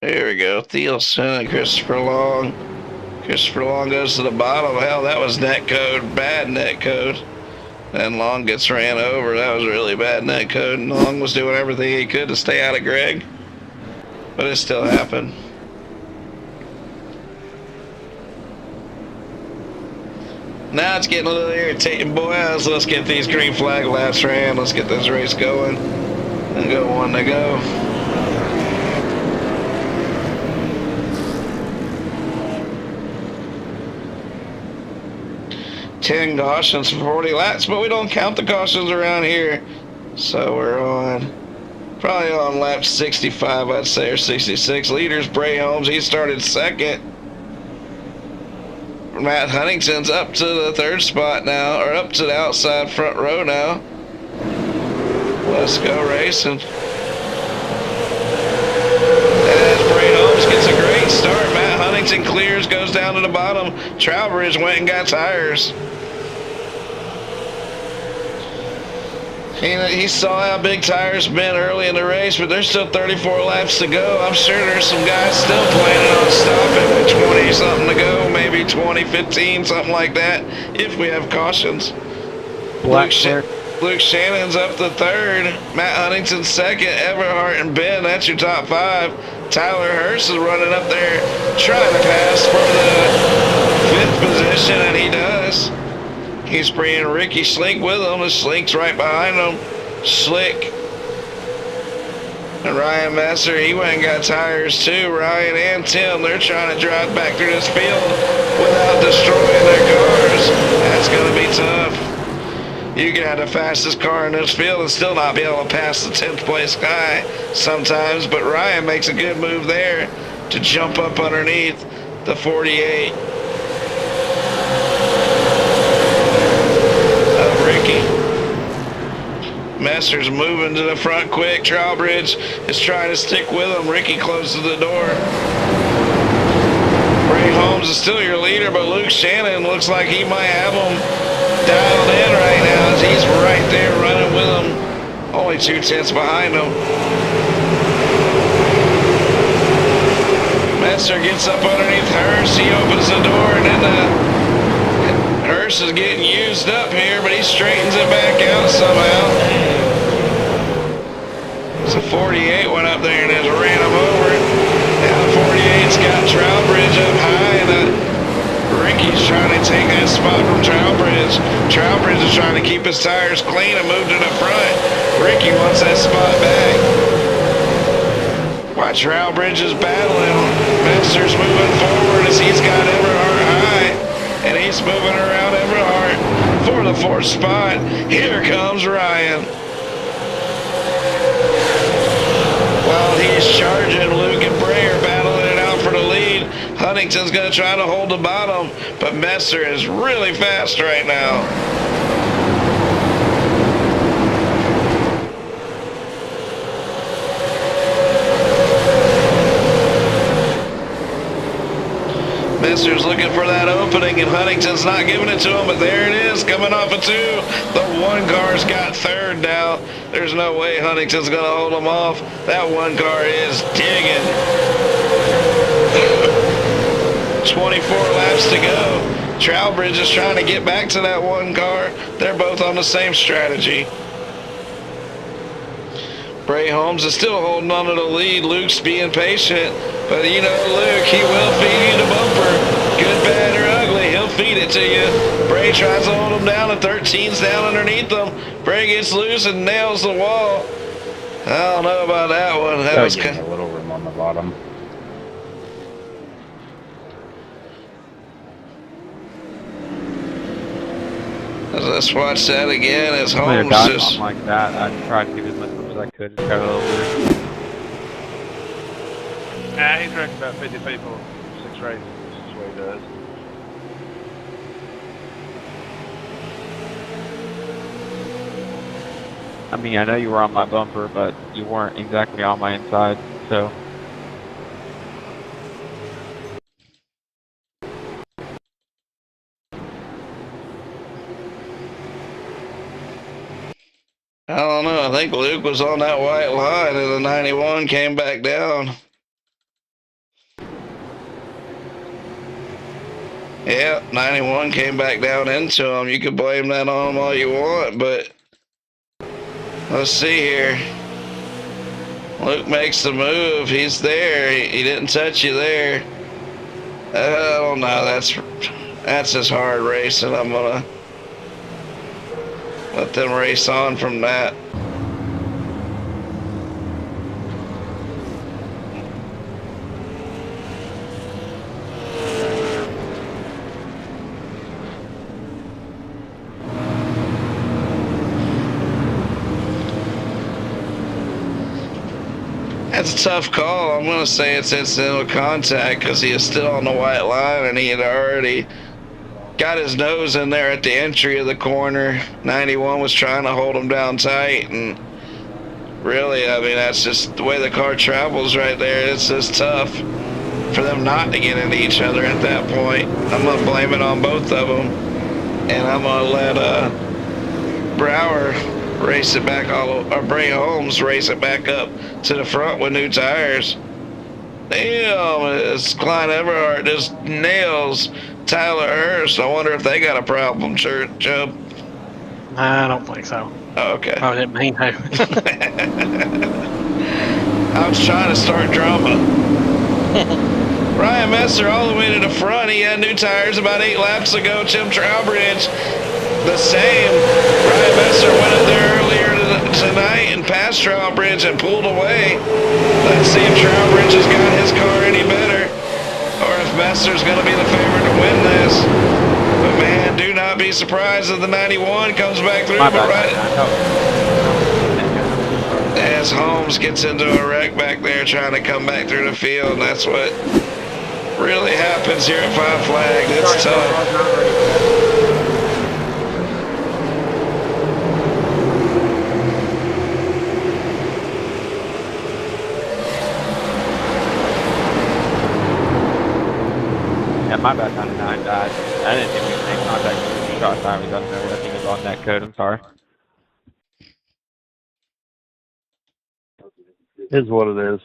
There we go. Thielson and Christopher Long. Christopher Long goes to the bottom. Hell, that was net code. Bad net code. And Long gets ran over. That was really bad net code. And Long was doing everything he could to stay out of Greg. But it still happened. Now it's getting a little irritating, boys. Let's get these green flag laps ran. Let's get this race going. And go 1 to go. 10 cautions for 40 laps, but we don't count the cautions around here. So we're probably on lap 65, I'd say, or 66. Leaders, Bray Holmes, he started 2nd. Matt Huntington's up to the 3rd spot now, or up to the outside front row now. Let's go racing. As Bray Holmes gets a great start, Matt Huntington clears, goes down to the bottom. Trowbridge went and got tires. He saw how big tires been early in the race, but there's still 34 laps to go. I'm sure there's some guys still planning on stopping with 20 something to go, maybe 20, 15, something like that, if we have cautions. Luke Shannon's up to 3rd, Matt Huntington 2nd, Everhart and Ben, that's your top 5. Tyler Hurst is running up there trying to pass for the 5th position, and he does. He's bringing Ricky Slink with him. The Slink's right behind him. Slick. And Ryan Messer, he went and got tires too. Ryan and Tim, they're trying to drive back through this field without destroying their cars. That's going to be tough. You can have the fastest car in this field and still not be able to pass the 10th place guy sometimes, but Ryan makes a good move there to jump up underneath the 48. Ricky. Messer's moving to the front quick. Trowbridge is trying to stick with him. Ricky closes the door. Ray Holmes is still your leader, but Luke Shannon looks like he might have him dialed in right now as he's right there running with him. Only 2/10 behind him. Messer gets up underneath Hurst. He opens the door, and then Hurst is getting used up here, but he straightens it back out somehow. So 48 went up there and just ran him over. Now 48's got Trowbridge up high, and Ricky's trying to take that spot from Trowbridge. Trowbridge is trying to keep his tires clean and move to the front. Ricky wants that spot back. While Trowbridge is battling, Messer's moving forward as he's got Everhart high, and he's moving around Everhart for the 4th spot. Here comes Ryan. While he's charging, Luke and Bray are battling it out for the lead. Huntington's going to try to hold the bottom, but Messer is really fast right now. Messer's looking for that opening, and Huntington's not giving it to him, but there it is, coming off of 2. The 1 car's got 3rd now. There's no way Huntington's going to hold him off. That 1 car is digging. 24 laps to go. Trowbridge is trying to get back to that 1 car. They're both on the same strategy. Bray Holmes is still holding on to the lead. Luke's being patient, but you know Luke, he will feed you the bumper. Good, bad, or ugly, he'll feed it to you. Bray tries to hold him down, and 13's down underneath him. Bray gets loose and nails the wall. I don't know about that one. That was getting a little room on the bottom. Let's watch that again as When Holmes it got just... something like that, I tried to get as much room as I could. It's got a little weird. Nah, he's wrecked about 50 people, 6 races. This is what he does. I mean, I know you were on my bumper, but you weren't exactly on my inside, so. I don't know. I think Luke was on that white line, and the 91 came back down. Yeah, 91 came back down into him. You can blame that on him all you want, but let's see here. Luke makes the move. He's there. He didn't touch you there. I don't know. That's just hard racing. I'm gonna let them race on from that. That's a tough call. I'm going to say it's incidental contact because he is still on the white line and he had already got his nose in there at the entry of the corner. 91 was trying to hold him down tight, and really, I mean, that's just the way the car travels right there. It's just tough for them not to get into each other at that point. I'm going to blame it on both of them, and I'm going to let Brower race it back or Bray Holmes race it back up to the front with new tires. Damn, it's Klein Everhart just nails Tyler Hurst. I wonder if they got a problem, Chubb. I don't think so. Oh, okay. I didn't mean to. I was trying to start drama. Ryan Messer all the way to the front. He had new tires about 8 laps ago. Tim Trowbridge, the same. Ryan Messer went up there earlier tonight and passed Trowbridge and pulled away. Let's see if Trowbridge has got his car any better, or if Messer's going to be the favorite to win this. But man, do not be surprised if the 91 comes back through. But right as Holmes gets into a wreck back there trying to come back through the field, and that's what really happens here at Five Flag. It's tough. Yeah, my bad, 99 died. I didn't think we could make contact with the shot time. We got there. I think it was on net code. I'm sorry. Is what it is.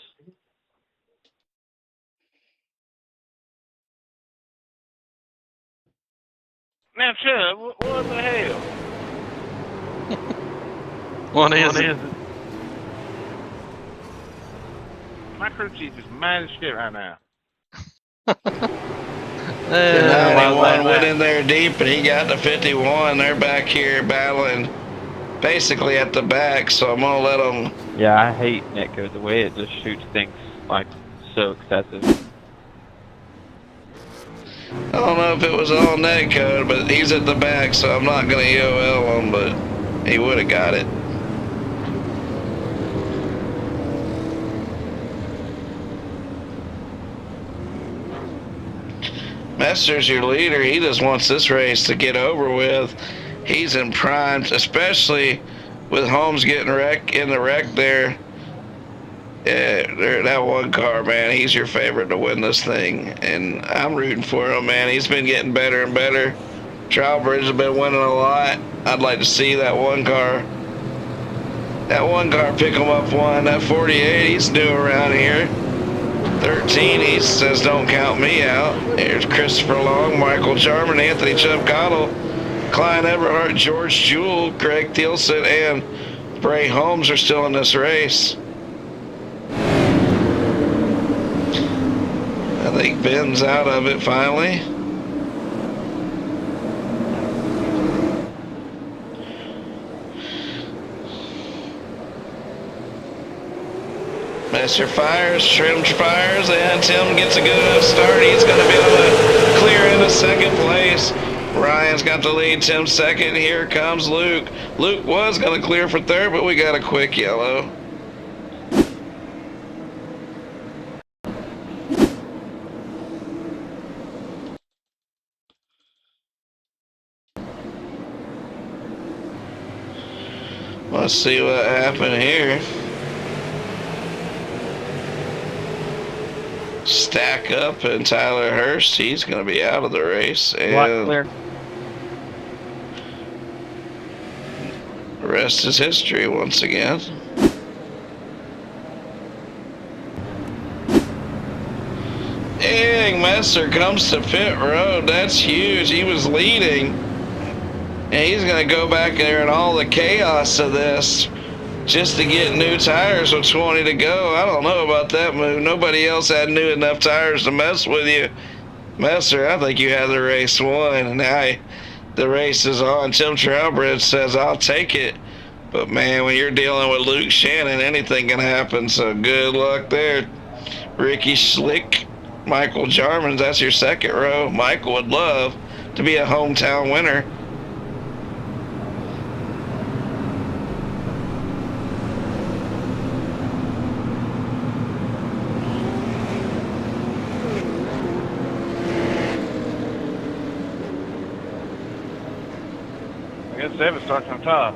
Now, Chubb, what the hell? What is it? My crew chief is mad as shit right now. The Why 91 went that? in there deep, and he got the 51. They're back here battling, basically at the back. So I'm gonna let them. Yeah, I hate net code. The way it just shoots things like so excessive. I don't know if it was all net code, but he's at the back, so I'm not gonna EOL him, but he would have got it. Mester's your leader. He just wants this race to get over with. He's in prime, especially with Holmes getting in the wreck there. Yeah, that one car, man, he's your favorite to win this thing. And I'm rooting for him, man. He's been getting better and better. Trowbridge has been winning a lot. I'd like to see that one car pick him up one. That 48, he's new around here. 13, he says, don't count me out. Here's Christopher Long, Michael Jarman, Anthony Chubb Cottle, Klein Everhart, George Jewell, Craig Thielsen, and Bray Holmes are still in this race. I think Ben's out of it finally. Messer fires, Trim fires, and Tim gets a good enough start. He's going to be able to clear into second place. Ryan's got the lead, Tim second. Here comes Luke. Luke was going to clear for third, but we got a quick yellow. Let's see what happened here. Stack up, and Tyler Hurst, he's going to be out of the race. And Clear. the rest is history once again. Dang, Messer comes to pit road. That's huge. He was leading. And he's going to go back there in all the chaos of this just to get new tires with 20 to go. I don't know about that move. Nobody else had new enough tires to mess with you. Messer, I think you had the race won. And now the race is on. Tim Trowbridge says, I'll take it. But, man, when you're dealing with Luke Shannon, anything can happen. So good luck there. Ricky Schlick, Michael Jarman, that's your second row. Michael would love to be a hometown winner. I guess 7 starts on top.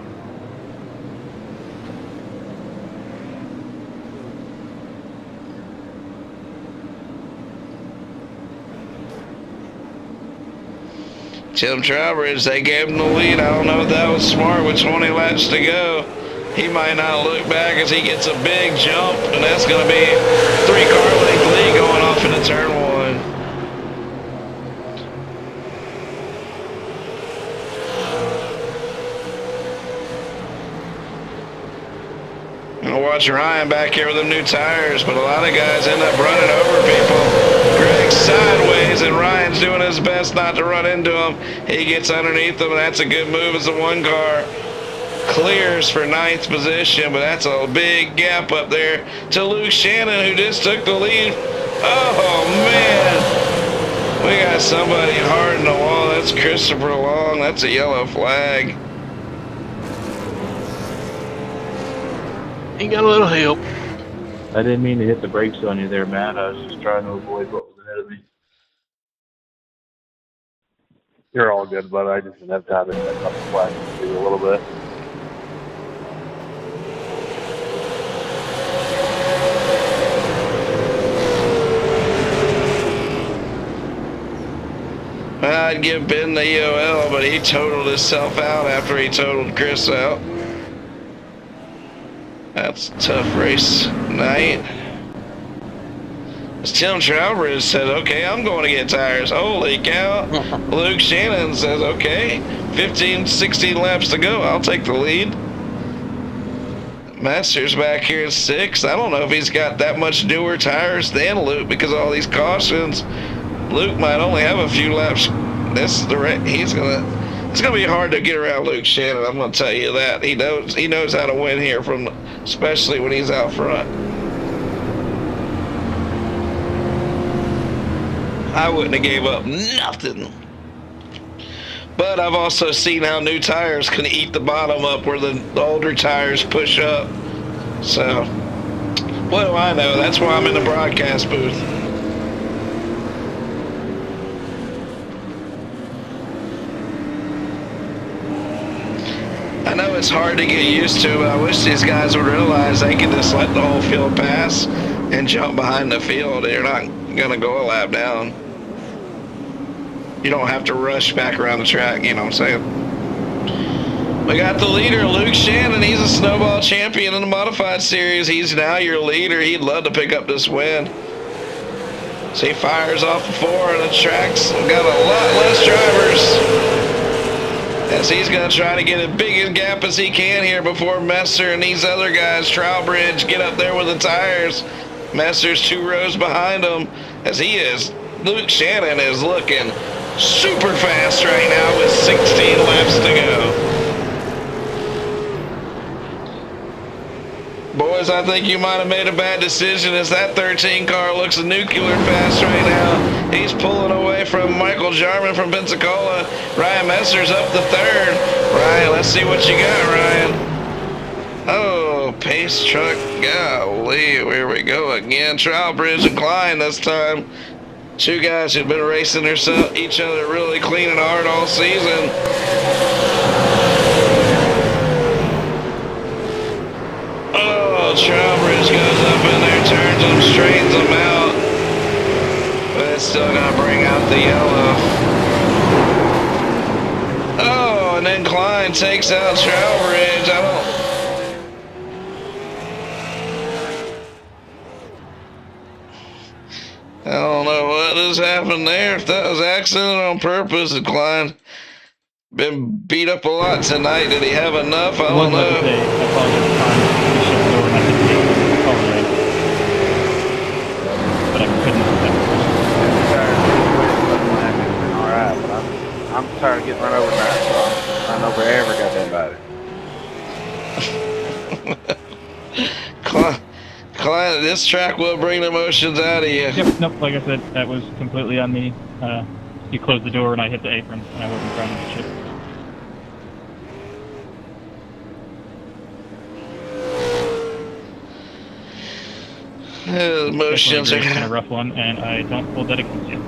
Tim Trowbridge, they gave him the lead. I don't know if that was smart with 20 laps to go. He might not look back as he gets a big jump, and that's going to be 3-car length lead going off into turn 1. I'll watch Ryan back here with them new tires, but a lot of guys end up running over people. Greg's sideways, and Ryan's doing his best not to run into him. He gets underneath them, and that's a good move as the one car clears for 9th position, but that's a big gap up there to Luke Shannon, who just took the lead. Oh, man. We got somebody hard in the wall. That's Christopher Long. That's a yellow flag. He got a little help. I didn't mean to hit the brakes on you there, Matt. I was just trying to avoid what was ahead of me. You're all good, but I just didn't have time to check up the flash a little bit. I'd give Ben the EOL, but he totaled himself out after he totaled Chris out. That's a tough race night. As Tim Trowbridge said, okay, I'm going to get tires. Holy cow. Luke Shannon says, okay, 15, 16 laps to go. I'll take the lead. Master's back here at 6th. I don't know if he's got that much newer tires than Luke because of all these cautions. Luke might only have a few laps. This is the it's gonna be hard to get around Luke Shannon. I'm gonna tell you that. He knows how to win here especially when he's out front. I wouldn't have gave up nothing. But I've also seen how new tires can eat the bottom up where the older tires push up. So, what do I know? That's why I'm in the broadcast booth. I know it's hard to get used to, but I wish these guys would realize they can just let the whole field pass and jump behind the field. They're not going to go a lap down. You don't have to rush back around the track, you know what I'm saying? We got the leader, Luke Shannon. He's a snowball champion in the modified series. He's now your leader. He'd love to pick up this win. So he fires off the 4, and the track's got a lot less drivers. As he's going to try to get as big a gap as he can here before Messer and these other guys, Trowbridge, get up there with the tires. Messer's 2 rows behind him as he is. Luke Shannon is looking super fast right now with 16 laps to go. Boys, I think you might have made a bad decision as that 13 car looks nuclear fast right now. He's pulling away from Michael Jarman from Pensacola. Ryan Messer's up the 3rd. Ryan, let's see what you got, Ryan. Oh, pace truck. Golly, here we go again. Trowbridge and Klein this time. 2 guys who've been racing each other really clean and hard all season. Oh, Trowbridge goes up in there, turns them, straightens them out. But it's still going to bring out the yellow. Oh, and then Klein takes out Trowbridge. I don't know what has happened there. If that was accident on purpose, and Klein been beat up a lot tonight. Did he have enough? I don't know. But I couldn't. Alright, but I'm tired of getting run over tonight, so I'm run over every goddamn body. Klein, this track will bring the emotions out of you. Yep, nope, like I said, that was completely on me. You closed the door and I hit the apron, and I wasn't trying to get shit. Emotions are kind of rough one, and I don't hold that against you.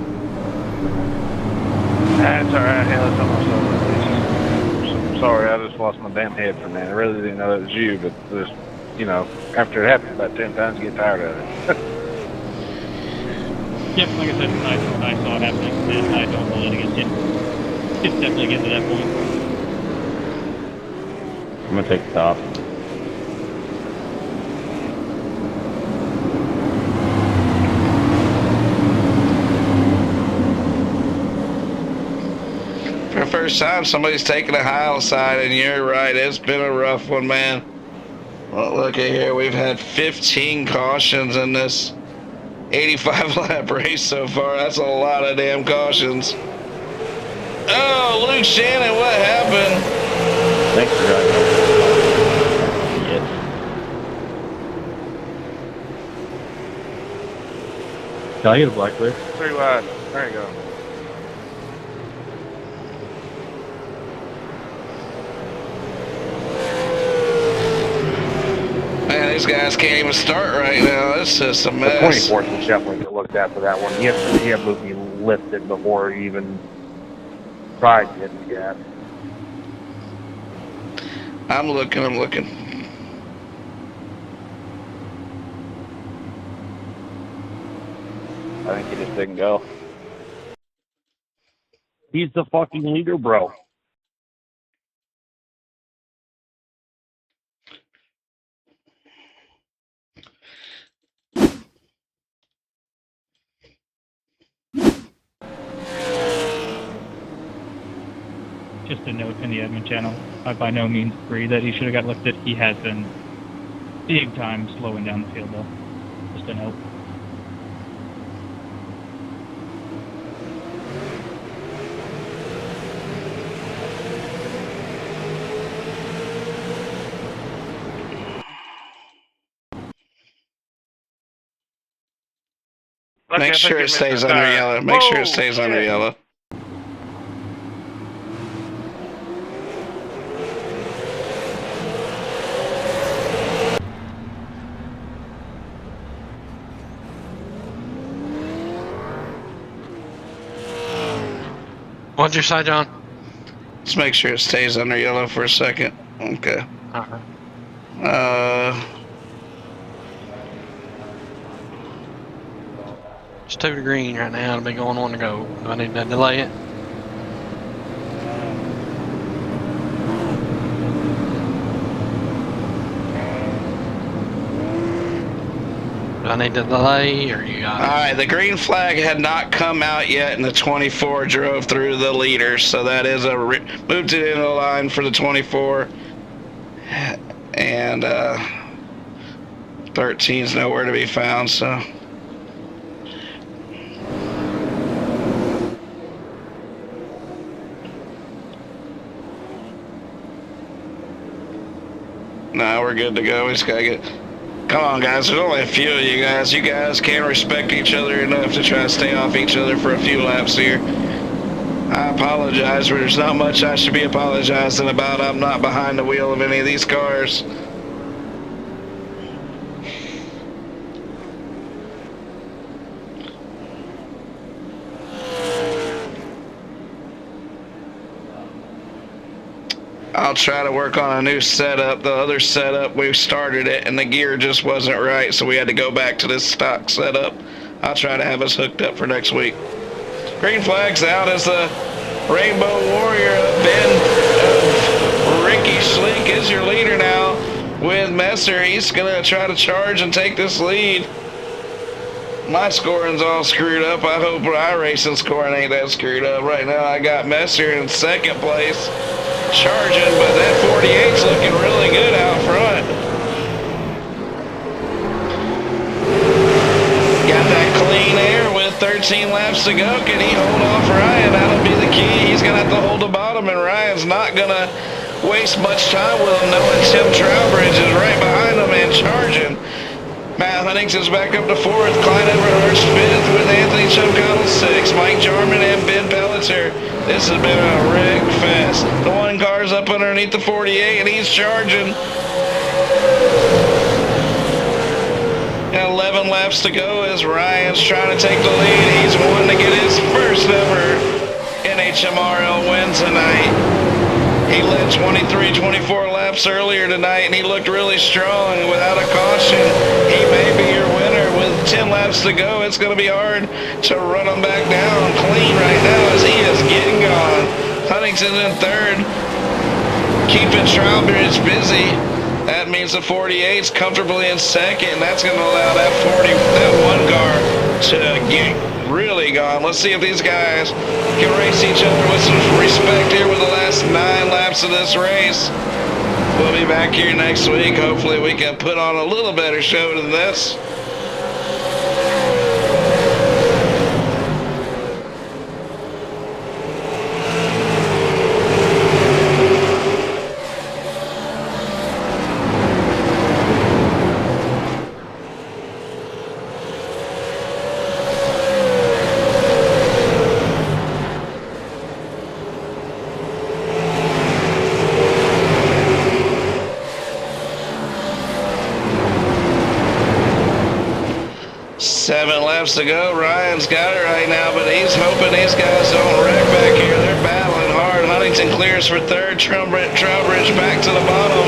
That's alright, hell, it's almost over. I'm sorry, I just lost my damn head for a minute. I really didn't know that was you, but just, you know, after it happens about 10 times, you get tired of it. Yep, like I said, I saw it happening, and I don't hold it against you. It's definitely getting to that point. I'm gonna take the top. For the first time, somebody's taking a high outside, and you're right. It's been a rough one, man. Well, look at here. We've had 15 cautions in this 85-lap race so far. That's a lot of damn cautions. Oh, Luke Shannon, what happened? Thanks for driving. Yes. Can I get a black clear? 3 wide. There you go. Man, these guys can't even start right now. It's just a mess. The 24th was definitely get looked at for that one. He had to be lifted before he even tried getting the gas. I'm looking. I think he just didn't go. He's the fucking leader, bro. Just a note in the admin channel. I by no means agree that he should have got lifted. He has been big time slowing down the field, though. Just a note. Make sure it stays under yellow. Make sure it stays under yellow. What'd you say, John? Let's make sure it stays under yellow for a second. Okay. It's 2 to green right now. It'll be going 1 to go. Do I need to delay it? Do I need to delay, or you got it? Alright, the green flag had not come out yet, and the 24 drove through the leaders, so that is moved it into the line for the 24. And 13's nowhere to be found, so. Nah, we're good to go. We just gotta get. Come on, guys. There's only a few of you guys. You guys can't respect each other enough to try to stay off each other for a few laps here. I apologize, but there's not much I should be apologizing about. I'm not behind the wheel of any of these cars. I'll try to work on a new setup. The other setup, we started it and the gear just wasn't right, so we had to go back to this stock setup. I'll try to have us hooked up for next week. Green flag's out as the Rainbow Warrior. Ricky Schleek is your leader now with Messer. He's gonna try to charge and take this lead. My scoring's all screwed up. I hope iRacing scoring ain't that screwed up. Right now I got Messer in second place, charging, but that 48's looking really good out front. Got that clean air with 13 laps to go. Can he hold off Ryan? That'll be the key. He's gonna have to hold the bottom, and Ryan's not gonna waste much time with him, knowing Tim Trowbridge is right behind him and charging. Matt Huntington's back up to 4th, Clyde Everhurst 5th with Anthony Chumcottle 6th, Mike Jarman and Ben Pelletier. This has been a wreck fest. The one car's up underneath the 48 and he's charging. And 11 laps to go as Ryan's trying to take the lead. He's won to get his first ever NHMRL win tonight. He led 23-24 laps earlier tonight, and he looked really strong. Without a caution, he may be your winner. With 10 laps to go, it's going to be hard to run him back down clean right now as he is getting gone. Huntington in 3rd, keeping Trowbridge busy. That means the 48's comfortably in 2nd. That's going to allow that one car to get really gone. Let's see if these guys can race each other with some respect here with the last 9 laps of this race. We'll be back here next week. Hopefully we can put on a little better show than this. To go. Ryan's got it right now, but he's hoping these guys don't wreck back here. They're battling hard. Huntington clears for 3rd. Trowbridge back to the bottom.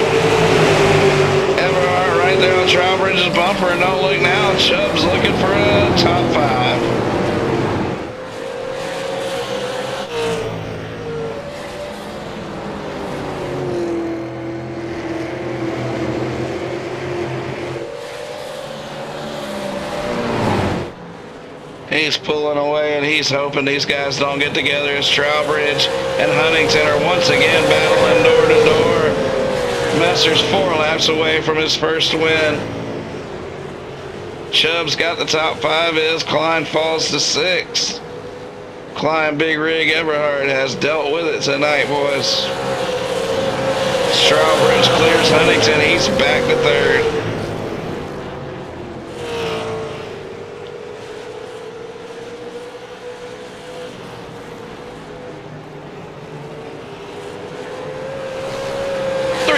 Everhart right there on Trowbridge's bumper. Don't look now. Chubb's looking for a top 5. He's pulling away, and he's hoping these guys don't get together as Trowbridge and Huntington are once again battling door to door. Messer's 4 laps away from his first win. Chubb's got the top 5 is. Klein falls to 6. Klein, Big Rig, Everhart has dealt with it tonight, boys. Strawbridge clears Huntington. He's back to 3rd.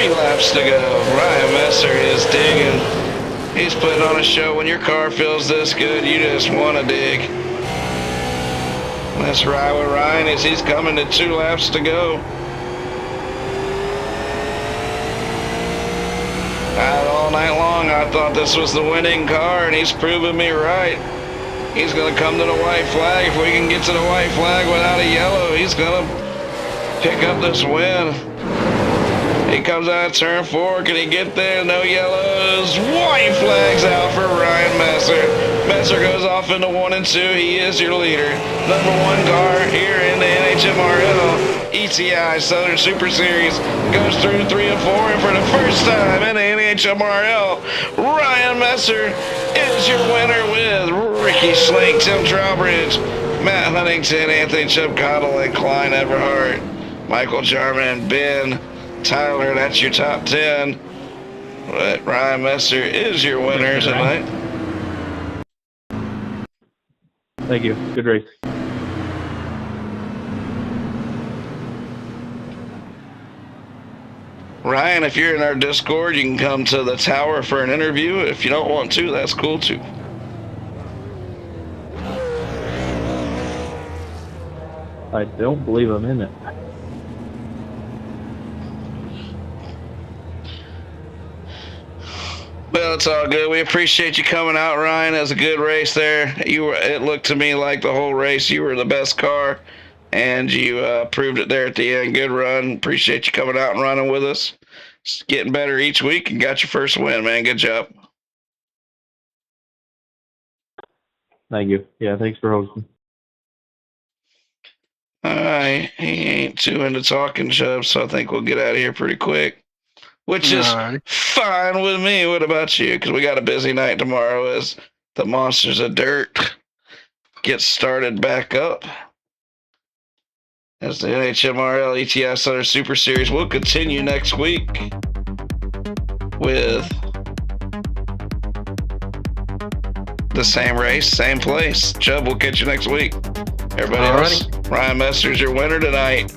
Laps to go. Ryan Messer is digging. He's putting on a show. When your car feels this good, you just want to dig. Let's ride with Ryan as he's coming to 2 laps to go. All night long, I thought this was the winning car, and he's proven me right. He's going to come to the white flag. If we can get to the white flag without a yellow, he's going to pick up this win. He comes out of turn 4. Can he get there? No yellows. White flags out for Ryan Messer. Messer goes off into 1 and 2. He is your leader. Number 1 car here in the NHMRL ETI Southern Super Series goes through 3 and 4, and for the first time in the NHMRL, Ryan Messer is your winner with Ricky Slink, Tim Trowbridge, Matt Huntington, Anthony Chipcottle, and Klein Everhart. Michael Jarman, Ben Tyler, that's your top 10. But Ryan Messer is your winner tonight. Thank you. Good race. Ryan, if you're in our Discord, you can come to the tower for an interview. If you don't want to, that's cool too. I don't believe I'm in it. Well, it's all good. We appreciate you coming out, Ryan. It was a good race there. It looked to me like the whole race you were the best car, and you proved it there at the end. Good run. Appreciate you coming out and running with us. It's getting better each week and got your first win, man. Good job. Thank you. Yeah, thanks for hosting. All right. He ain't too into talking, Chubb, so I think we'll get out of here pretty quick. Which is fine with me. What about you? Because we got a busy night tomorrow as the Monsters of Dirt get started back up. As the NHMRL ETI Southern Super Series will continue next week with the same race, same place. Chubb, we'll catch you next week. Everybody else, Ryan Messer's your winner tonight.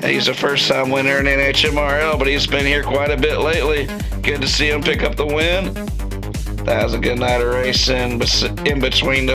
He's a first-time winner in NHMRL, but he's been here quite a bit lately. Good to see him pick up the win. That was a good night of racing in between the